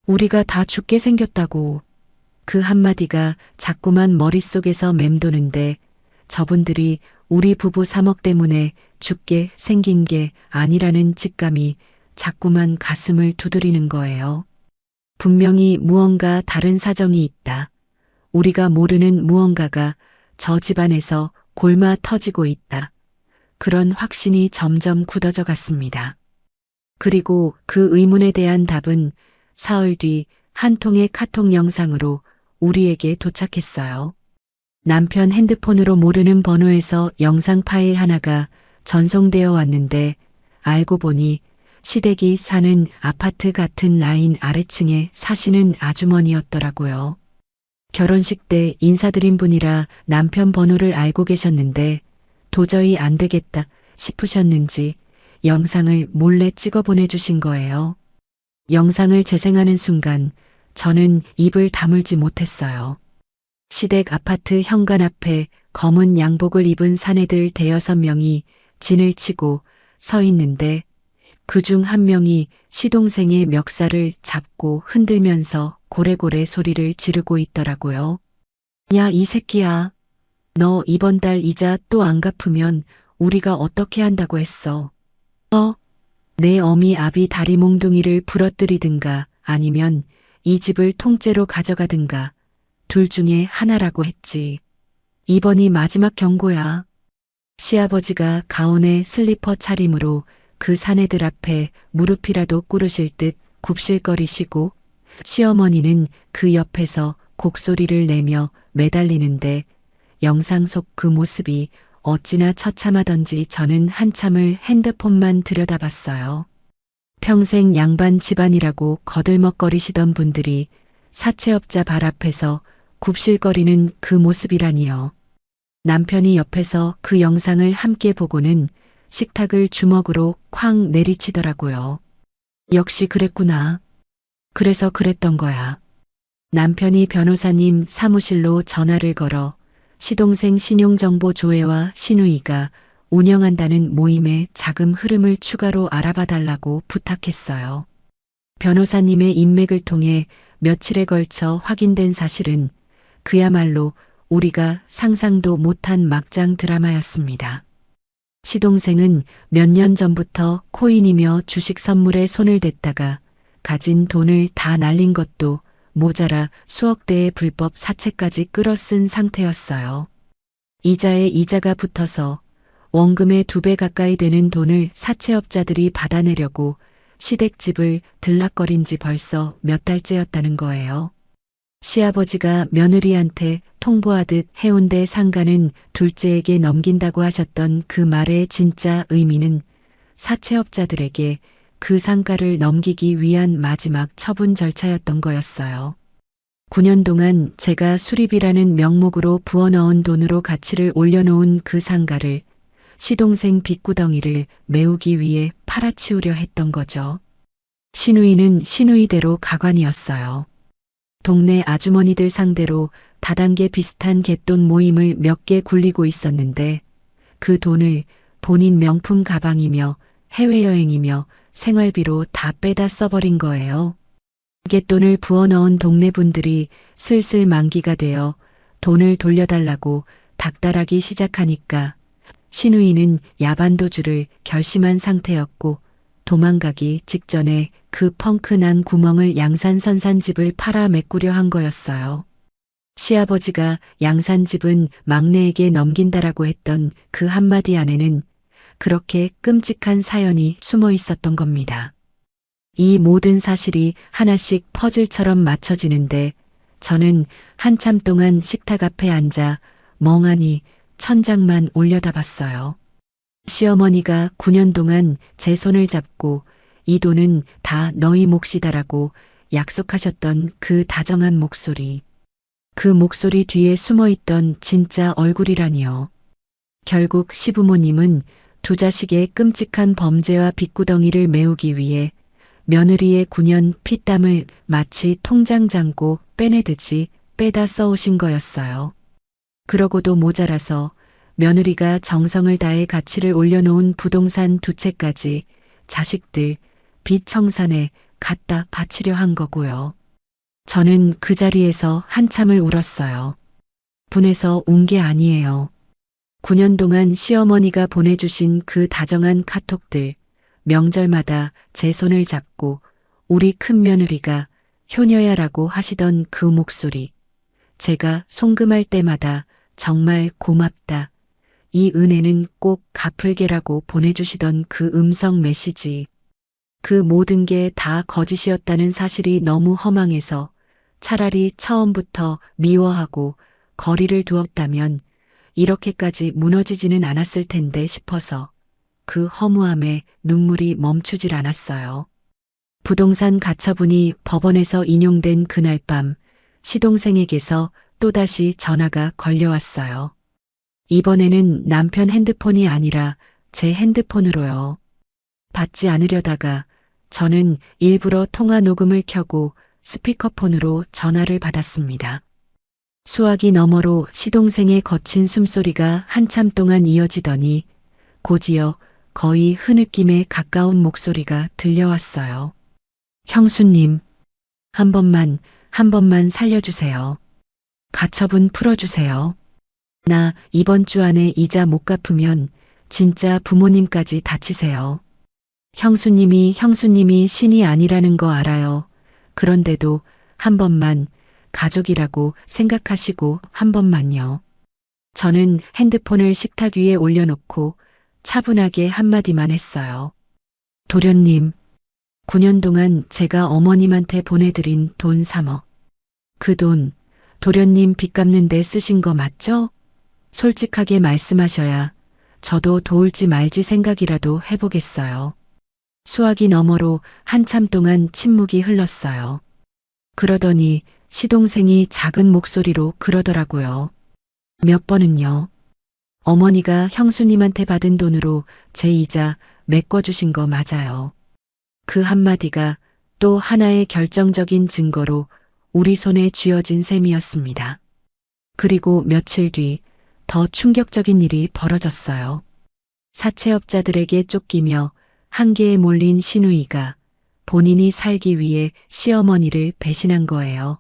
우리가 다 죽게 생겼다고. 그 한마디가 자꾸만 머릿속에서 맴도는데 저분들이 우리 부부 3억 때문에 죽게 생긴 게 아니라는 직감이 자꾸만 가슴을 두드리는 거예요. 분명히 무언가 다른 사정이 있다. 우리가 모르는 무언가가 저 집안에서 골마 터지고 있다. 그런 확신이 점점 굳어져 갔습니다. 그리고 그 의문에 대한 답은 사흘 뒤 한 통의 카톡 영상으로 우리에게 도착했어요. 남편 핸드폰으로 모르는 번호에서 영상 파일 하나가 전송되어 왔는데 알고 보니 시댁이 사는 아파트 같은 라인 아래층에 사시는 아주머니였더라고요. 결혼식 때 인사드린 분이라 남편 번호를 알고 계셨는데 도저히 안 되겠다 싶으셨는지 영상을 몰래 찍어 보내주신 거예요. 영상을 재생하는 순간 저는 입을 다물지 못했어요. 시댁 아파트 현관 앞에 검은 양복을 입은 사내들 대여섯 명이 진을 치고 서 있는데 그중 한 명이 시동생의 멱살을 잡고 흔들면서 고래고래 소리를 지르고 있더라고요. 야, 이 새끼야. 너 이번 달 이자 또 안 갚으면 우리가 어떻게 한다고 했어. 내 어미 아비 다리 몽둥이를 부러뜨리든가 아니면 이 집을 통째로 가져가든가 둘 중에 하나라고 했지. 이번이 마지막 경고야. 시아버지가 가온에 슬리퍼 차림으로 그 사내들 앞에 무릎이라도 꿇으실 듯 굽실거리시고 시어머니는 그 옆에서 곡소리를 내며 매달리는데 영상 속 그 모습이 어찌나 처참하던지 저는 한참을 핸드폰만 들여다봤어요. 평생 양반 집안이라고 거들먹거리시던 분들이 사채업자 발 앞에서 굽실거리는 그 모습이라니요. 남편이 옆에서 그 영상을 함께 보고는 식탁을 주먹으로 쾅 내리치더라고요. 역시 그랬구나. 그래서 그랬던 거야. 남편이 변호사님 사무실로 전화를 걸어 시동생 신용정보 조회와 신우이가 운영한다는 모임의 자금 흐름을 추가로 알아봐 달라고 부탁했어요. 변호사님의 인맥을 통해 며칠에 걸쳐 확인된 사실은 그야말로 우리가 상상도 못한 막장 드라마였습니다. 시동생은 몇 년 전부터 코인이며 주식 선물에 손을 댔다가 가진 돈을 다 날린 것도 모자라 수억 대의 불법 사채까지 끌어쓴 상태였어요. 이자에 이자가 붙어서 원금의 2배 가까이 되는 돈을 사채업자들이 받아내려고 시댁집을 들락거린 지 벌써 몇 달째였다는 거예요. 시아버지가 며느리한테 통보하듯 해운대 상가는 둘째에게 넘긴다고 하셨던 그 말의 진짜 의미는 사채업자들에게 그 상가를 넘기기 위한 마지막 처분 절차였던 거였어요. 9년 동안 제가 수리비라는 명목으로 부어넣은 돈으로 가치를 올려놓은 그 상가를 시동생 빚구덩이를 메우기 위해 팔아치우려 했던 거죠. 신우이는 신우이대로 가관이었어요. 동네 아주머니들 상대로 다단계 비슷한 갯돈 모임을 몇 개 굴리고 있었는데 그 돈을 본인 명품 가방이며 해외여행이며 생활비로 다 빼다 써버린 거예요. 갯돈을 부어넣은 동네 분들이 슬슬 만기가 되어 돈을 돌려달라고 닥달하기 시작하니까 신우이는 야반도주를 결심한 상태였고 도망가기 직전에 그 펑크난 구멍을 양산선산집을 팔아 메꾸려 한 거였어요. 시아버지가 양산집은 막내에게 넘긴다라고 했던 그 한마디 안에는 그렇게 끔찍한 사연이 숨어 있었던 겁니다. 이 모든 사실이 하나씩 퍼즐처럼 맞춰지는데 저는 한참 동안 식탁 앞에 앉아 멍하니 천장만 올려다봤어요. 시어머니가 9년 동안 제 손을 잡고 이 돈은 다 너희 몫이다라고 약속하셨던 그 다정한 목소리. 그 목소리 뒤에 숨어있던 진짜 얼굴이라니요. 결국 시부모님은 두 자식의 끔찍한 범죄와 빚구덩이를 메우기 위해 며느리의 9년 피땀을 마치 통장 잔고 빼내듯이 빼다 써오신 거였어요. 그러고도 모자라서 며느리가 정성을 다해 가치를 올려놓은 부동산 2채까지 자식들 빚 청산에 갖다 바치려 한 거고요. 저는 그 자리에서 한참을 울었어요. 분해서 운 게 아니에요. 9년 동안 시어머니가 보내주신 그 다정한 카톡들, 명절마다 제 손을 잡고 우리 큰며느리가 효녀야라고 하시던 그 목소리, 제가 송금할 때마다 정말 고맙다. 이 은혜는 꼭 갚을게라고 보내주시던 그 음성 메시지. 그 모든 게 다 거짓이었다는 사실이 너무 허망해서 차라리 처음부터 미워하고 거리를 두었다면 이렇게까지 무너지지는 않았을 텐데 싶어서 그 허무함에 눈물이 멈추질 않았어요. 부동산 가처분이 법원에서 인용된 그날 밤 시동생에게서 또다시 전화가 걸려왔어요. 이번에는 남편 핸드폰이 아니라 제 핸드폰으로요. 받지 않으려다가 저는 일부러 통화 녹음을 켜고 스피커폰으로 전화를 받았습니다. 수화기 너머로 시동생의 거친 숨소리가 한참 동안 이어지더니 곧이어 거의 흐느낌에 가까운 목소리가 들려왔어요. 형수님, 한 번만 살려주세요. 가처분 풀어주세요. 나 이번 주 안에 이자 못 갚으면 진짜 부모님까지 다치세요. 형수님이 신이 아니라는 거 알아요. 그런데도 한 번만 가족이라고 생각하시고 한 번만요. 저는 핸드폰을 식탁 위에 올려놓고 차분하게 한마디만 했어요. 도련님, 9년 동안 제가 어머님한테 보내드린 돈 3억. 그 돈 도련님 빚 갚는 데 쓰신 거 맞죠? 솔직하게 말씀하셔야 저도 도울지 말지 생각이라도 해보겠어요. 수화기 너머로 한참 동안 침묵이 흘렀어요. 그러더니 시동생이 작은 목소리로 그러더라고요. 몇 번은요. 어머니가 형수님한테 받은 돈으로 제 이자 메꿔주신 거 맞아요. 그 한마디가 또 하나의 결정적인 증거로 우리 손에 쥐어진 셈이었습니다. 그리고 며칠 뒤 더 충격적인 일이 벌어졌어요. 사채업자들에게 쫓기며 한계에 몰린 시누이가 본인이 살기 위해 시어머니를 배신한 거예요.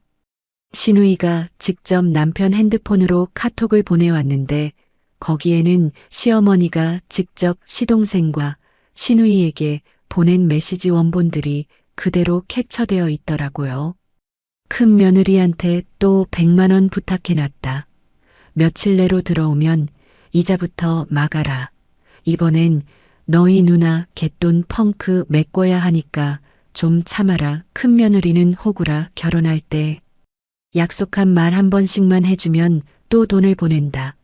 시누이가 직접 남편 핸드폰으로 카톡을 보내왔는데 거기에는 시어머니가 직접 시동생과 시누이에게 보낸 메시지 원본들이 그대로 캡처되어 있더라고요. 큰 며느리한테 또 100만 원 부탁해놨다. 며칠 내로 들어오면 이자부터 막아라. 이번엔 너희 누나 갯돈 펑크 메꿔야 하니까 좀 참아라. 큰 며느리는 호구라. 결혼할 때 약속한 말 한 번씩만 해주면 또 돈을 보낸다.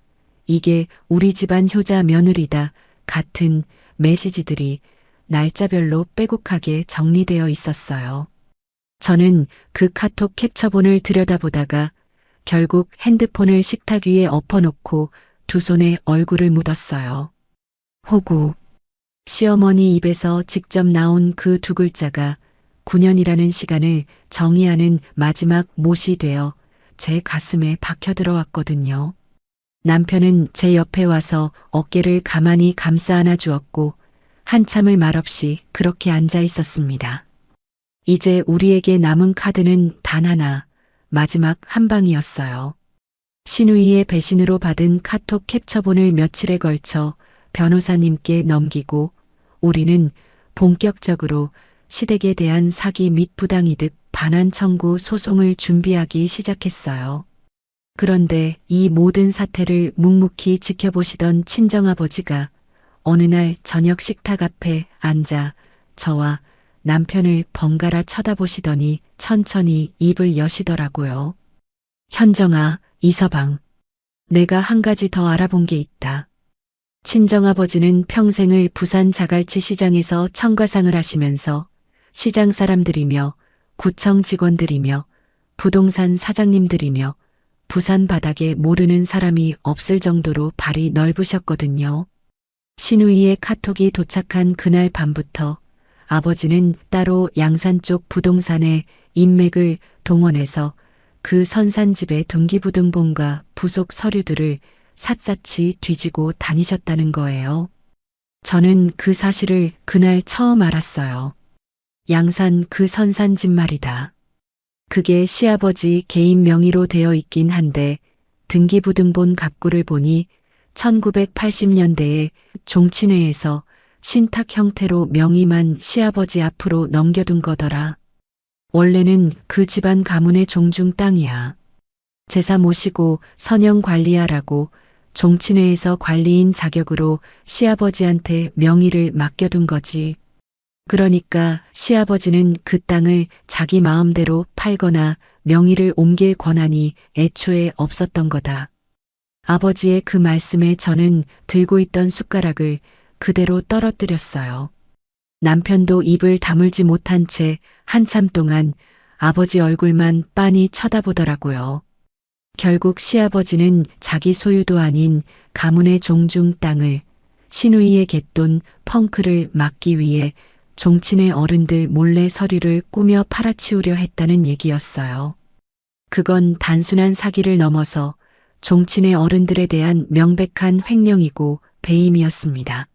이게 우리 집안 효자 며느리다. 같은 메시지들이 날짜별로 빼곡하게 정리되어 있었어요. 저는 그 카톡 캡처본을 들여다보다가 결국 핸드폰을 식탁 위에 엎어놓고 두 손에 얼굴을 묻었어요. 호구. 시어머니 입에서 직접 나온 그 두 글자가 9년이라는 시간을 정의하는 마지막 못이 되어 제 가슴에 박혀 들어왔거든요. 남편은 제 옆에 와서 어깨를 가만히 감싸 안아 주었고 한참을 말없이 그렇게 앉아 있었습니다. 이제 우리에게 남은 카드는 단 하나, 마지막 한 방이었어요. 시누이의 배신으로 받은 카톡 캡처본을 며칠에 걸쳐 변호사님께 넘기고 우리는 본격적으로 시댁에 대한 사기 및 부당이득 반환 청구 소송을 준비하기 시작했어요. 그런데 이 모든 사태를 묵묵히 지켜보시던 친정아버지가 어느 날 저녁 식탁 앞에 앉아 저와 남편을 번갈아 쳐다보시더니 천천히 입을 여시더라고요. 현정아, 이서방. 내가 한 가지 더 알아본 게 있다. 친정아버지는 평생을 부산 자갈치 시장에서 청가상을 하시면서 시장 사람들이며 구청 직원들이며 부동산 사장님들이며 부산 바닥에 모르는 사람이 없을 정도로 발이 넓으셨거든요. 신우이의 카톡이 도착한 그날 밤부터 아버지는 따로 양산 쪽 부동산에 인맥을 동원해서 그 선산집의 등기부등본과 부속 서류들을 샅샅이 뒤지고 다니셨다는 거예요. 저는 그 사실을 그날 처음 알았어요. 양산 그 선산집 말이다. 그게 시아버지 개인 명의로 되어 있긴 한데 등기부등본 갑구를 보니 1980년대에 종친회에서 신탁 형태로 명의만 시아버지 앞으로 넘겨둔 거더라. 원래는 그 집안 가문의 종중 땅이야. 제사 모시고 선영 관리하라고 종친회에서 관리인 자격으로 시아버지한테 명의를 맡겨둔 거지. 그러니까 시아버지는 그 땅을 자기 마음대로 팔거나 명의를 옮길 권한이 애초에 없었던 거다. 아버지의 그 말씀에 저는 들고 있던 숟가락을 그대로 떨어뜨렸어요. 남편도 입을 다물지 못한 채 한참 동안 아버지 얼굴만 빤히 쳐다보더라고요. 결국 시아버지는 자기 소유도 아닌 가문의 종중 땅을 신우이의 갯돈 펑크를 막기 위해 종친회 어른들 몰래 서류를 꾸며 팔아치우려 했다는 얘기였어요. 그건 단순한 사기를 넘어서 종친회 어른들에 대한 명백한 횡령이고 배임이었습니다.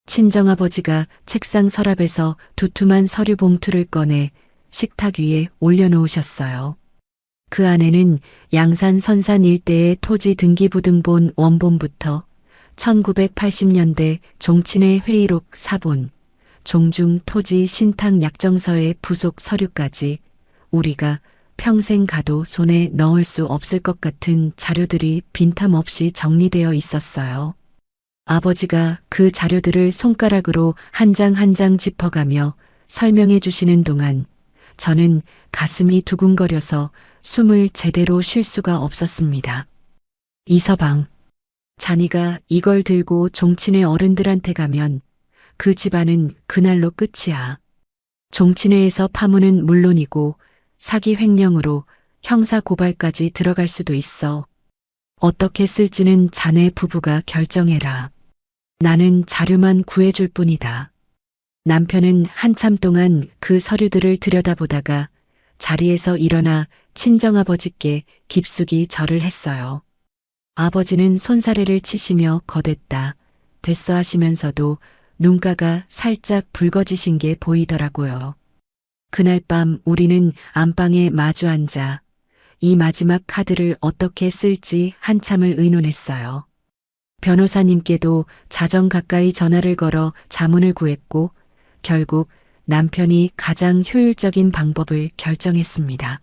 친정아버지가 책상 서랍에서 두툼한 서류 봉투를 꺼내 식탁 위에 올려놓으셨어요. 그 안에는 양산 선산 일대의 토지 등기부등본 원본부터 1980년대 종친회 회의록 사본, 종중 토지 신탁 약정서의 부속 서류까지 우리가 평생 가도 손에 넣을 수 없을 것 같은 자료들이 빈탐없이 정리되어 있었어요. 아버지가 그 자료들을 손가락으로 한 장 한 장 짚어가며 설명해 주시는 동안 저는 가슴이 두근거려서 숨을 제대로 쉴 수가 없었습니다. 이서방, 자니가 이걸 들고 종친회 어른들한테 가면 그 집안은 그날로 끝이야. 종친회에서 파문은 물론이고 사기 횡령으로 형사 고발까지 들어갈 수도 있어. 어떻게 쓸지는 자네 부부가 결정해라. 나는 자료만 구해줄 뿐이다. 남편은 한참 동안 그 서류들을 들여다보다가 자리에서 일어나 친정아버지께 깊숙이 절을 했어요. 아버지는 손사래를 치시며 거댔다. 됐어 하시면서도 눈가가 살짝 붉어지신 게 보이더라고요. 그날 밤 우리는 안방에 마주 앉아 이 마지막 카드를 어떻게 쓸지 한참을 의논했어요. 변호사님께도 자정 가까이 전화를 걸어 자문을 구했고 결국 남편이 가장 효율적인 방법을 결정했습니다.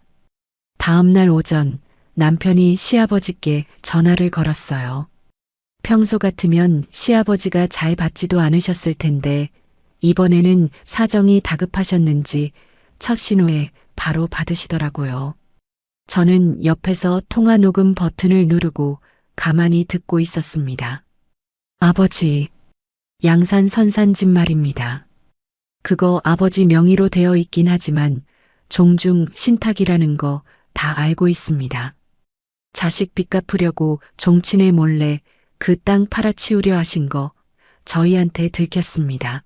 다음 날 오전 남편이 시아버지께 전화를 걸었어요. 평소 같으면 시아버지가 잘 받지도 않으셨을 텐데 이번에는 사정이 다급하셨는지 첫 신호에 바로 받으시더라고요. 저는 옆에서 통화 녹음 버튼을 누르고 가만히 듣고 있었습니다. 아버지, 양산 선산집 말입니다. 그거 아버지 명의로 되어 있긴 하지만 종중 신탁이라는 거 다 알고 있습니다. 자식 빚 갚으려고 종친회 몰래 그 땅 팔아치우려 하신 거 저희한테 들켰습니다.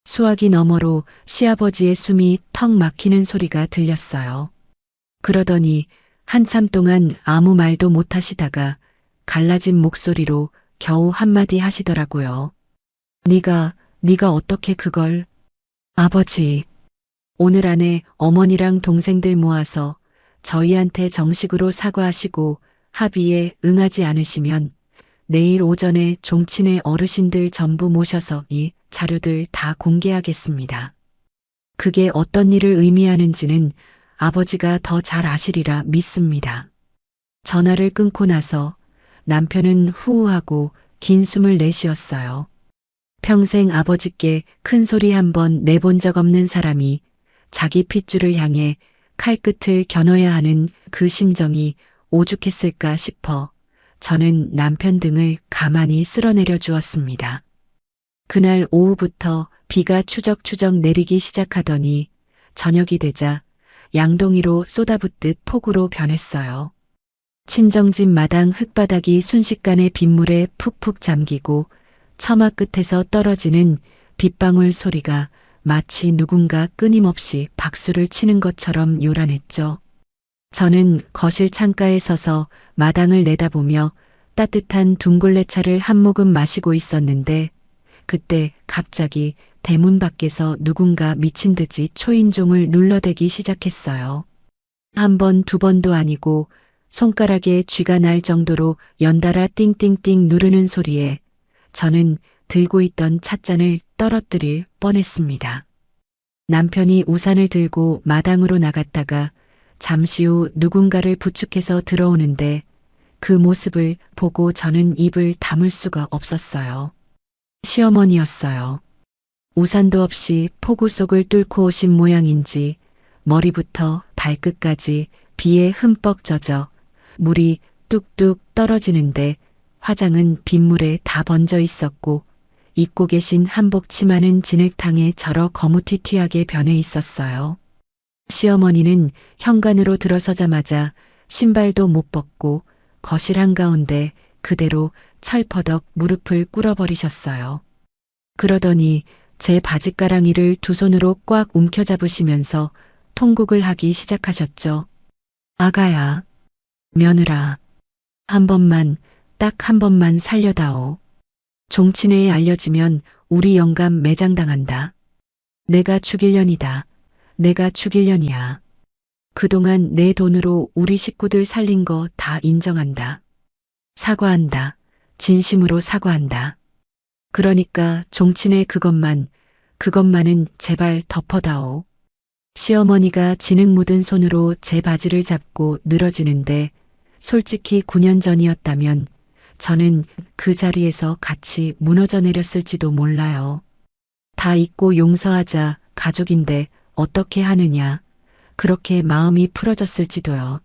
수화기 너머로 시아버지의 숨이 턱 막히는 소리가 들렸어요. 그러더니 한참 동안 아무 말도 못 하시다가 갈라진 목소리로 겨우 한마디 하시더라고요. 네가 어떻게 그걸... 아버지, 오늘 안에 어머니랑 동생들 모아서 저희한테 정식으로 사과하시고 합의에 응하지 않으시면 내일 오전에 종친회 어르신들 전부 모셔서 이 자료들 다 공개하겠습니다. 그게 어떤 일을 의미하는지는 아버지가 더 잘 아시리라 믿습니다. 전화를 끊고 나서 남편은 후우하고 긴 숨을 내쉬었어요. 평생 아버지께 큰 소리 한 번 내본 적 없는 사람이 자기 핏줄을 향해 칼끝을 겨눠야 하는 그 심정이 오죽했을까 싶어 저는 남편 등을 가만히 쓸어내려 주었습니다. 그날 오후부터 비가 추적추적 내리기 시작하더니 저녁이 되자 양동이로 쏟아붓듯 폭우로 변했어요. 친정집 마당 흙바닥이 순식간에 빗물에 푹푹 잠기고 처마 끝에서 떨어지는 빗방울 소리가 마치 누군가 끊임없이 박수를 치는 것처럼 요란했죠. 저는 거실 창가에 서서 마당을 내다보며 따뜻한 둥글레차를 한 모금 마시고 있었는데 그때 갑자기 대문 밖에서 누군가 미친 듯이 초인종을 눌러대기 시작했어요. 한 번, 두 번도 아니고 손가락에 쥐가 날 정도로 연달아 띵띵띵 누르는 소리에 저는 들고 있던 찻잔을 떨어뜨릴 뻔했습니다. 남편이 우산을 들고 마당으로 나갔다가 잠시 후 누군가를 부축해서 들어오는데 그 모습을 보고 저는 입을 다물 수가 없었어요. 시어머니였어요. 우산도 없이 폭우 속을 뚫고 오신 모양인지 머리부터 발끝까지 비에 흠뻑 젖어 물이 뚝뚝 떨어지는데 화장은 빗물에 다 번져 있었고 입고 계신 한복 치마는 진흙탕에 절어 거무튀튀하게 변해 있었어요. 시어머니는 현관으로 들어서자마자 신발도 못 벗고 거실 한가운데 그대로 철퍼덕 무릎을 꿇어버리셨어요. 그러더니 제 바짓가랑이를 두 손으로 꽉 움켜잡으시면서 통곡을 하기 시작하셨죠. 아가야, 며느라, 한 번만, 딱 한 번만 살려다오. 종친회에 알려지면 우리 영감 매장당한다. 내가 죽일년이다. 내가 죽일년이야. 그동안 내 돈으로 우리 식구들 살린 거 다 인정한다. 사과한다. 진심으로 사과한다. 그러니까 종친회 그것만은 제발 덮어다오. 시어머니가 진흙 묻은 손으로 제 바지를 잡고 늘어지는데 솔직히 9년 전이었다면 저는 그 자리에서 같이 무너져 내렸을지도 몰라요. 다 잊고 용서하자, 가족인데 어떻게 하느냐. 그렇게 마음이 풀어졌을지도요.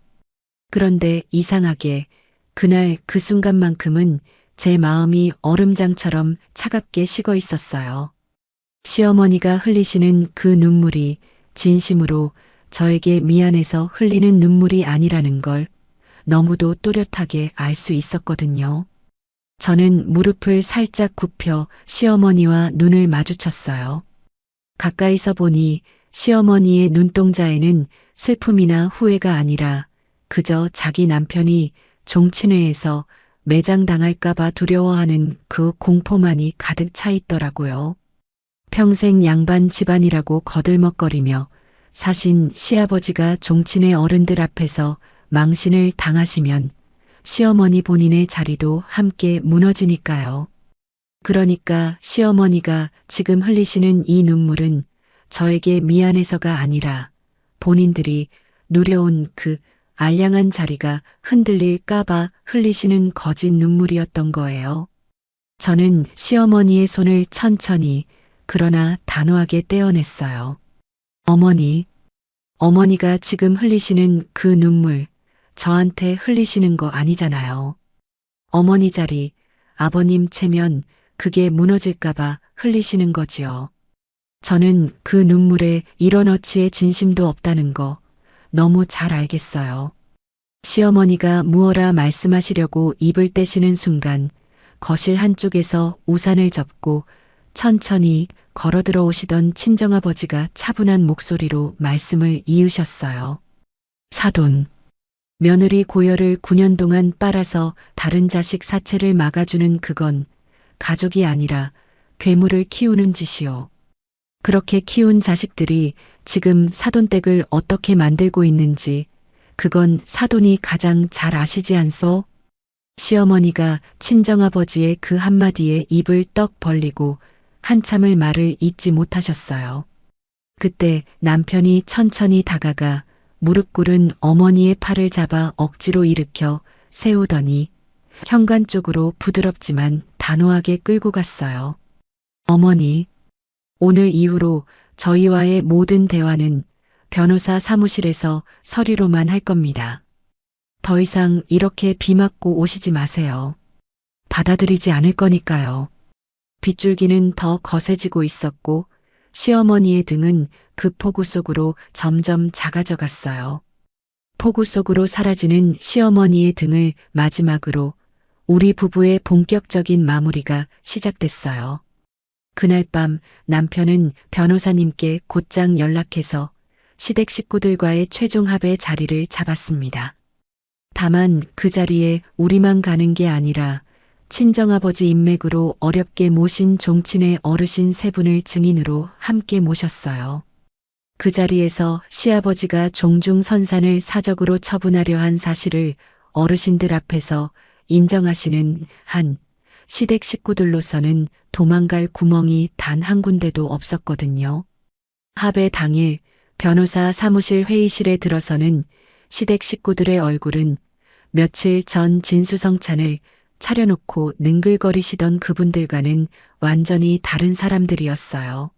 그런데 이상하게 그날 그 순간만큼은 제 마음이 얼음장처럼 차갑게 식어 있었어요. 시어머니가 흘리시는 그 눈물이 진심으로 저에게 미안해서 흘리는 눈물이 아니라는 걸 너무도 또렷하게 알 수 있었거든요. 저는 무릎을 살짝 굽혀 시어머니와 눈을 마주쳤어요. 가까이서 보니 시어머니의 눈동자에는 슬픔이나 후회가 아니라 그저 자기 남편이 종친회에서 매장당할까봐 두려워하는 그 공포만이 가득 차 있더라고요. 평생 양반 집안이라고 거들먹거리며 사신 시아버지가 종친회 어른들 앞에서 망신을 당하시면 시어머니 본인의 자리도 함께 무너지니까요. 그러니까 시어머니가 지금 흘리시는 이 눈물은 저에게 미안해서가 아니라 본인들이 누려온 그 알량한 자리가 흔들릴까봐 흘리시는 거짓 눈물이었던 거예요. 저는 시어머니의 손을 천천히 그러나 단호하게 떼어냈어요. 어머니가 지금 흘리시는 그 눈물 저한테 흘리시는 거 아니잖아요. 어머니 자리, 아버님 체면 그게 무너질까봐 흘리시는 거지요. 저는 그 눈물에 이런 어치의 진심도 없다는 거 너무 잘 알겠어요. 시어머니가 무어라 말씀하시려고 입을 떼시는 순간 거실 한쪽에서 우산을 접고 천천히 걸어 들어오시던 친정아버지가 차분한 목소리로 말씀을 이으셨어요. 사돈, 며느리 고열을 9년 동안 빨아서 다른 자식 사체를 막아주는 그건 가족이 아니라 괴물을 키우는 짓이요. 그렇게 키운 자식들이 지금 사돈댁을 어떻게 만들고 있는지 그건 사돈이 가장 잘 아시지 않소? 시어머니가 친정아버지의 그 한마디에 입을 떡 벌리고 한참을 말을 잇지 못하셨어요. 그때 남편이 천천히 다가가 무릎 꿇은 어머니의 팔을 잡아 억지로 일으켜 세우더니 현관 쪽으로 부드럽지만 단호하게 끌고 갔어요. 어머니, 오늘 이후로 저희와의 모든 대화는 변호사 사무실에서 서류로만 할 겁니다. 더 이상 이렇게 비 맞고 오시지 마세요. 받아들이지 않을 거니까요. 빗줄기는 더 거세지고 있었고 시어머니의 등은 그 폭우 속으로 점점 작아져 갔어요. 폭우 속으로 사라지는 시어머니의 등을 마지막으로 우리 부부의 본격적인 마무리가 시작됐어요. 그날 밤 남편은 변호사님께 곧장 연락해서 시댁 식구들과의 최종 합의 자리를 잡았습니다. 다만 그 자리에 우리만 가는 게 아니라 친정아버지 인맥으로 어렵게 모신 종친의 어르신 세 분을 증인으로 함께 모셨어요. 그 자리에서 시아버지가 종중선산을 사적으로 처분하려 한 사실을 어르신들 앞에서 인정하시는 한 시댁 식구들로서는 도망갈 구멍이 단 한 군데도 없었거든요. 합의 당일 변호사 사무실 회의실에 들어서는 시댁 식구들의 얼굴은 며칠 전 진수성찬을 차려놓고 능글거리시던 그분들과는 완전히 다른 사람들이었어요.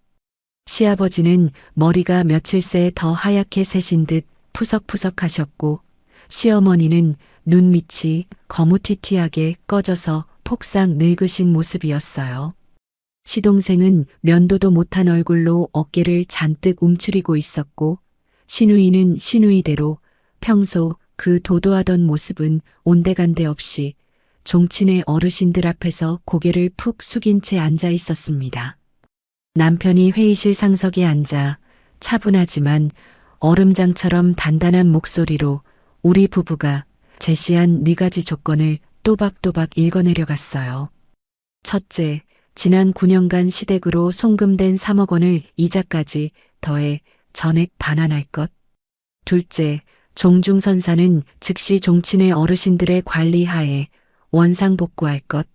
시아버지는 머리가 며칠 새 더 하얗게 새신 듯 푸석푸석하셨고 시어머니는 눈밑이 거무튀튀하게 꺼져서 폭삭 늙으신 모습이었어요. 시동생은 면도도 못한 얼굴로 어깨를 잔뜩 움츠리고 있었고 시누이는 시누이대로 평소 그 도도하던 모습은 온데간데 없이 종친의 어르신들 앞에서 고개를 푹 숙인 채 앉아 있었습니다. 남편이 회의실 상석에 앉아 차분하지만 얼음장처럼 단단한 목소리로 우리 부부가 제시한 4가지 조건을 또박또박 읽어내려갔어요. 첫째, 지난 9년간 시댁으로 송금된 3억 원을 이자까지 더해 전액 반환할 것. 둘째, 종중선산은 즉시 종친의 어르신들의 관리하에 원상복구할 것.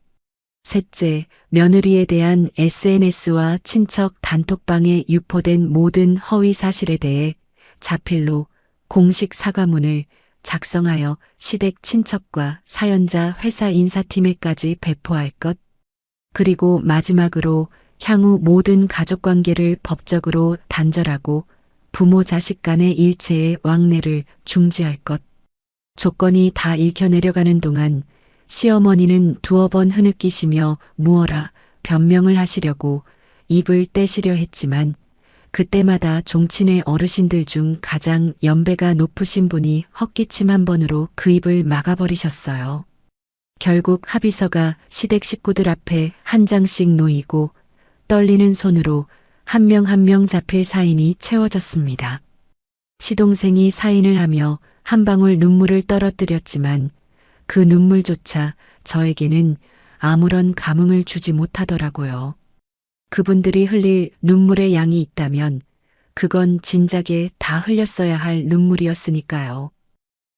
셋째, 며느리에 대한 SNS와 친척 단톡방에 유포된 모든 허위 사실에 대해 자필로 공식 사과문을 작성하여 시댁 친척과 사연자 회사 인사팀에까지 배포할 것. 그리고 마지막으로 향후 모든 가족관계를 법적으로 단절하고 부모 자식 간의 일체의 왕래를 중지할 것. 조건이 다 읽혀내려가는 동안 시어머니는 두어 번 흐느끼시며 무어라 변명을 하시려고 입을 떼시려 했지만 그때마다 종친의 어르신들 중 가장 연배가 높으신 분이 헛기침 한 번으로 그 입을 막아버리셨어요. 결국 합의서가 시댁 식구들 앞에 한 장씩 놓이고 떨리는 손으로 한 명 한 명 자필 사인이 채워졌습니다. 시동생이 사인을 하며 한 방울 눈물을 떨어뜨렸지만 그 눈물조차 저에게는 아무런 감흥을 주지 못하더라고요. 그분들이 흘릴 눈물의 양이 있다면 그건 진작에 다 흘렸어야 할 눈물이었으니까요.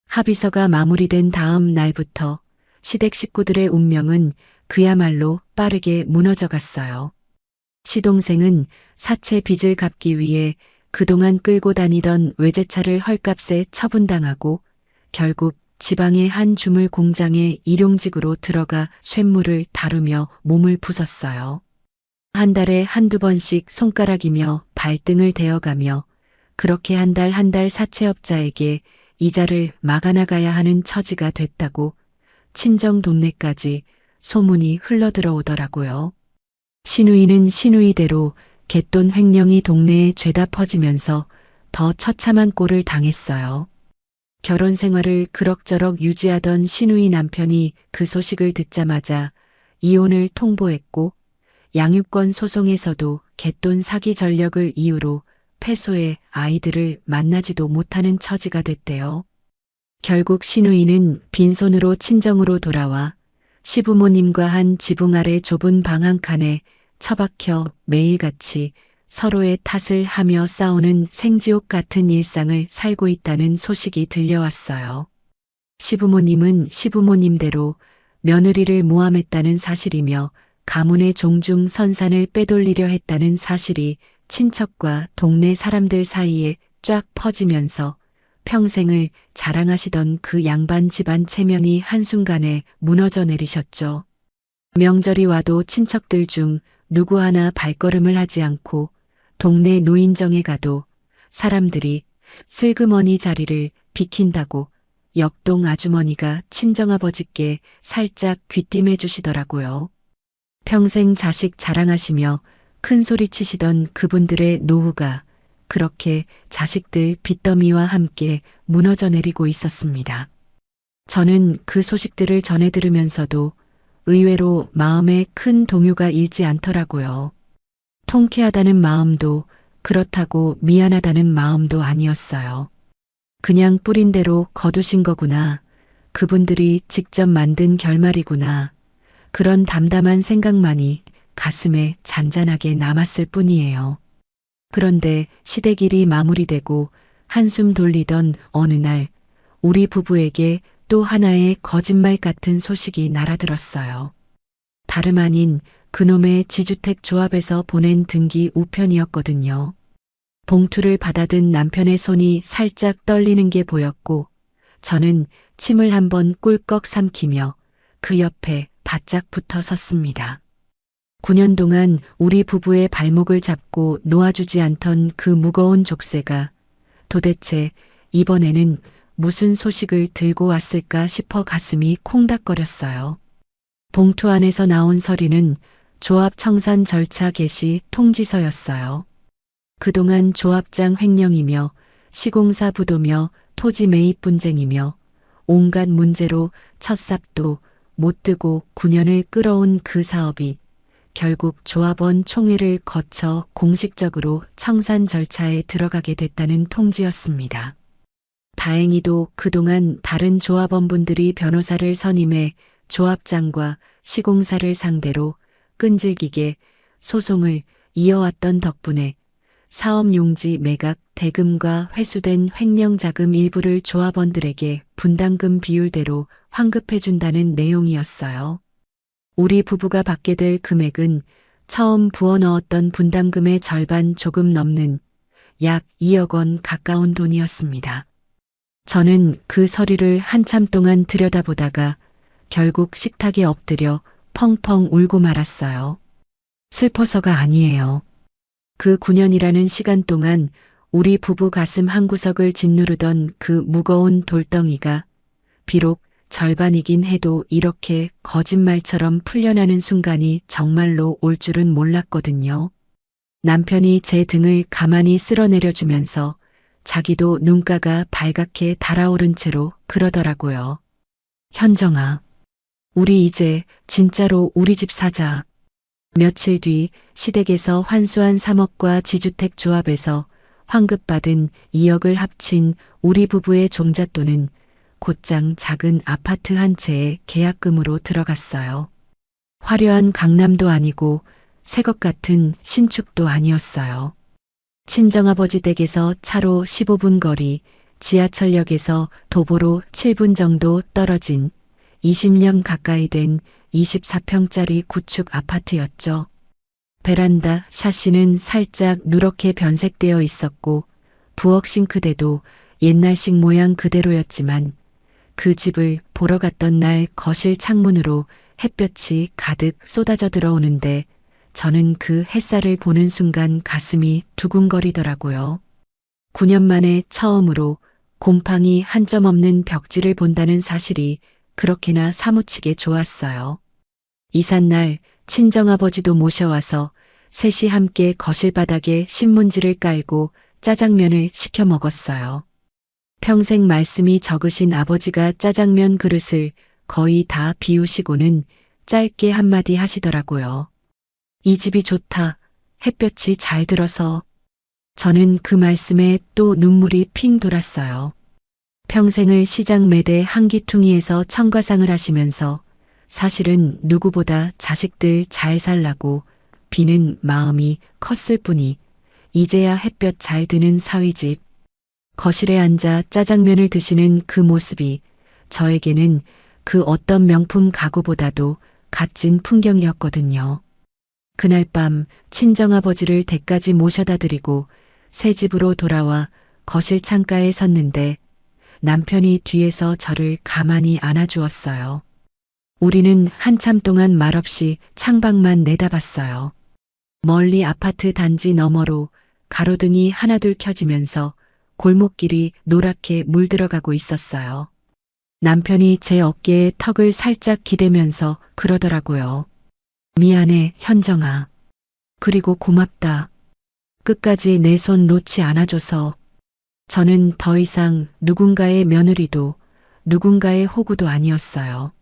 합의서가 마무리된 다음 날부터 시댁 식구들의 운명은 그야말로 빠르게 무너져 갔어요. 시동생은 사채 빚을 갚기 위해 그동안 끌고 다니던 외제차를 헐값에 처분당하고 결국 지방의 한 주물 공장에 일용직으로 들어가 쇳물을 다루며 몸을 부쉈어요. 한 달에 한두 번씩 손가락이며 발등을 대어가며 그렇게 한 달 사채업자에게 이자를 막아나가야 하는 처지가 됐다고 친정 동네까지 소문이 흘러들어오더라고요. 시누이는 시누이대로 갯돈 횡령이 동네에 죄다 퍼지면서 더 처참한 꼴을 당했어요. 결혼 생활을 그럭저럭 유지하던 시누이 남편이 그 소식을 듣자마자 이혼을 통보했고 양육권 소송에서도 갯돈 사기 전력을 이유로 패소해 아이들을 만나지도 못하는 처지가 됐대요. 결국 시누이는 빈손으로 친정으로 돌아와 시부모님과 한 지붕 아래 좁은 방 한 칸에 처박혀 매일같이 서로의 탓을 하며 싸우는 생지옥 같은 일상을 살고 있다는 소식이 들려왔어요. 시부모님은 시부모님대로 며느리를 모함했다는 사실이며 가문의 종중 선산을 빼돌리려 했다는 사실이 친척과 동네 사람들 사이에 쫙 퍼지면서 평생을 자랑하시던 그 양반 집안 체면이 한순간에 무너져 내리셨죠. 명절이 와도 친척들 중 누구 하나 발걸음을 하지 않고 동네 노인정에 가도 사람들이 슬그머니 자리를 비킨다고 역동 아주머니가 친정아버지께 살짝 귀띔해 주시더라고요. 평생 자식 자랑하시며 큰 소리 치시던 그분들의 노후가 그렇게 자식들 빚더미와 함께 무너져 내리고 있었습니다. 저는 그 소식들을 전해 들으면서도 의외로 마음에 큰 동요가 일지 않더라고요. 통쾌하다는 마음도 그렇다고 미안하다는 마음도 아니었어요. 그냥 뿌린 대로 거두신 거구나. 그분들이 직접 만든 결말이구나. 그런 담담한 생각만이 가슴에 잔잔하게 남았을 뿐이에요. 그런데 시댁일이 마무리되고 한숨 돌리던 어느 날 우리 부부에게 또 하나의 거짓말 같은 소식이 날아들었어요. 다름 아닌 그놈의 지주택 조합에서 보낸 등기 우편이었거든요. 봉투를 받아든 남편의 손이 살짝 떨리는 게 보였고 저는 침을 한번 꿀꺽 삼키며 그 옆에 바짝 붙어 섰습니다. 9년 동안 우리 부부의 발목을 잡고 놓아주지 않던 그 무거운 족쇄가 도대체 이번에는 무슨 소식을 들고 왔을까 싶어 가슴이 콩닥거렸어요. 봉투 안에서 나온 서류는 조합 청산 절차 개시 통지서였어요. 그동안 조합장 횡령이며 시공사 부도며 토지 매입 분쟁이며 온갖 문제로 첫 삽도 못 뜨고 9년을 끌어온 그 사업이 결국 조합원 총회를 거쳐 공식적으로 청산 절차에 들어가게 됐다는 통지였습니다. 다행히도 그동안 다른 조합원분들이 변호사를 선임해 조합장과 시공사를 상대로 끈질기게 소송을 이어왔던 덕분에 사업 용지 매각 대금과 회수된 횡령 자금 일부를 조합원들에게 분담금 비율대로 환급해준다는 내용이었어요. 우리 부부가 받게 될 금액은 처음 부어 넣었던 분담금의 절반 조금 넘는 약 2억 원 가까운 돈이었습니다. 저는 그 서류를 한참 동안 들여다보다가 결국 식탁에 엎드려 펑펑 울고 말았어요. 슬퍼서가 아니에요. 그 9년이라는 시간 동안 우리 부부 가슴 한구석을 짓누르던 그 무거운 돌덩이가 비록 절반이긴 해도 이렇게 거짓말처럼 풀려나는 순간이 정말로 올 줄은 몰랐거든요. 남편이 제 등을 가만히 쓸어내려주면서 자기도 눈가가 발갛게 달아오른 채로 그러더라고요. 현정아, 우리 이제 진짜로 우리 집 사자. 며칠 뒤 시댁에서 환수한 3억과 지주택 조합에서 환급받은 2억을 합친 우리 부부의 종잣돈은 곧장 작은 아파트 한 채의 계약금으로 들어갔어요. 화려한 강남도 아니고 새 것 같은 신축도 아니었어요. 친정아버지 댁에서 차로 15분 거리, 지하철역에서 도보로 7분 정도 떨어진 20년 가까이 된 24평짜리 구축 아파트였죠. 베란다 샤시는 살짝 누렇게 변색되어 있었고 부엌 싱크대도 옛날식 모양 그대로였지만 그 집을 보러 갔던 날 거실 창문으로 햇볕이 가득 쏟아져 들어오는데 저는 그 햇살을 보는 순간 가슴이 두근거리더라고요. 9년 만에 처음으로 곰팡이 한 점 없는 벽지를 본다는 사실이 그렇게나 사무치게 좋았어요. 이삿날 친정아버지도 모셔와서 셋이 함께 거실 바닥에 신문지를 깔고 짜장면을 시켜 먹었어요. 평생 말씀이 적으신 아버지가 짜장면 그릇을 거의 다 비우시고는 짧게 한마디 하시더라고요. 이 집이 좋다. 햇볕이 잘 들어서. 저는 그 말씀에 또 눈물이 핑 돌았어요. 평생을 시장 매대 한기퉁이에서 청과상을 하시면서 사실은 누구보다 자식들 잘 살라고 비는 마음이 컸을 뿐이 이제야 햇볕 잘 드는 사위집. 거실에 앉아 짜장면을 드시는 그 모습이 저에게는 그 어떤 명품 가구보다도 값진 풍경이었거든요. 그날 밤 친정아버지를 댁까지 모셔다 드리고 새 집으로 돌아와 거실 창가에 섰는데 남편이 뒤에서 저를 가만히 안아주었어요. 우리는 한참 동안 말없이 창밖만 내다봤어요. 멀리 아파트 단지 너머로 가로등이 하나둘 켜지면서 골목길이 노랗게 물들어가고 있었어요. 남편이 제 어깨에 턱을 살짝 기대면서 그러더라고요. 미안해, 현정아. 그리고 고맙다. 끝까지 내 손 놓지 않아줘서 저는 더 이상 누군가의 며느리도 누군가의 호구도 아니었어요.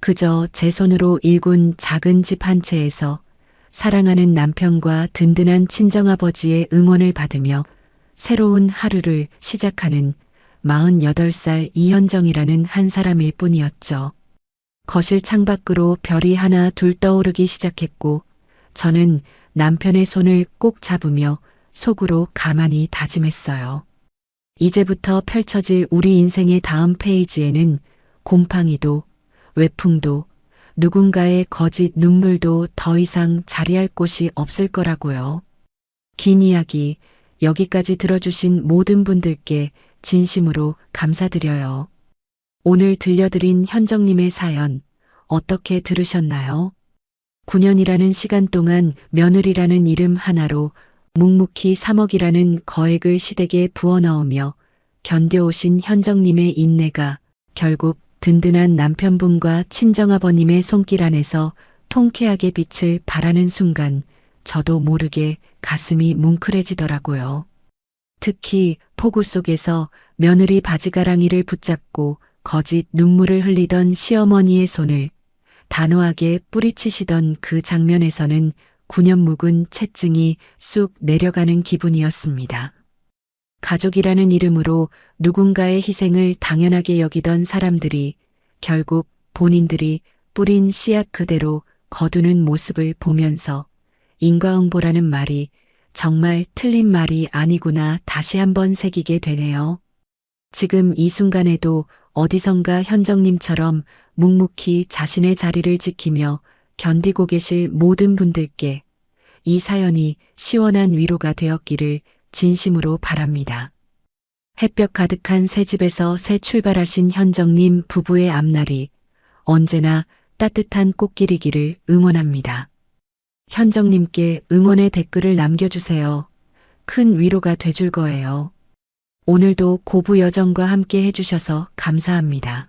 그저 제 손으로 일군 작은 집 한 채에서 사랑하는 남편과 든든한 친정아버지의 응원을 받으며 새로운 하루를 시작하는 48살 이현정이라는 한 사람일 뿐이었죠. 거실 창밖으로 별이 하나 둘 떠오르기 시작했고 저는 남편의 손을 꼭 잡으며 속으로 가만히 다짐했어요. 이제부터 펼쳐질 우리 인생의 다음 페이지에는 곰팡이도 외풍도 누군가의 거짓 눈물도 더 이상 자리할 곳이 없을 거라고요. 긴 이야기 여기까지 들어주신 모든 분들께 진심으로 감사드려요. 오늘 들려드린 현정님의 사연 어떻게 들으셨나요? 9년이라는 시간 동안 며느리라는 이름 하나로 묵묵히 3억이라는 거액을 시댁에 부어넣으며 견뎌오신 현정님의 인내가 결국 든든한 남편분과 친정아버님의 손길 안에서 통쾌하게 빛을 발하는 순간 저도 모르게 가슴이 뭉클해지더라고요. 특히 폭우 속에서 며느리 바지가랑이를 붙잡고 거짓 눈물을 흘리던 시어머니의 손을 단호하게 뿌리치시던 그 장면에서는 9년 묵은 채증이 쑥 내려가는 기분이었습니다. 가족이라는 이름으로 누군가의 희생을 당연하게 여기던 사람들이 결국 본인들이 뿌린 씨앗 그대로 거두는 모습을 보면서 인과응보라는 말이 정말 틀린 말이 아니구나 다시 한번 새기게 되네요. 지금 이 순간에도 어디선가 현정님처럼 묵묵히 자신의 자리를 지키며 견디고 계실 모든 분들께 이 사연이 시원한 위로가 되었기를 진심으로 바랍니다. 햇볕 가득한 새 집에서 새 출발하신 현정님 부부의 앞날이 언제나 따뜻한 꽃길이기를 응원합니다. 현정님께 응원의 댓글을 남겨주세요. 큰 위로가 돼줄 거예요. 오늘도 고부 여정과 함께 해주셔서 감사합니다.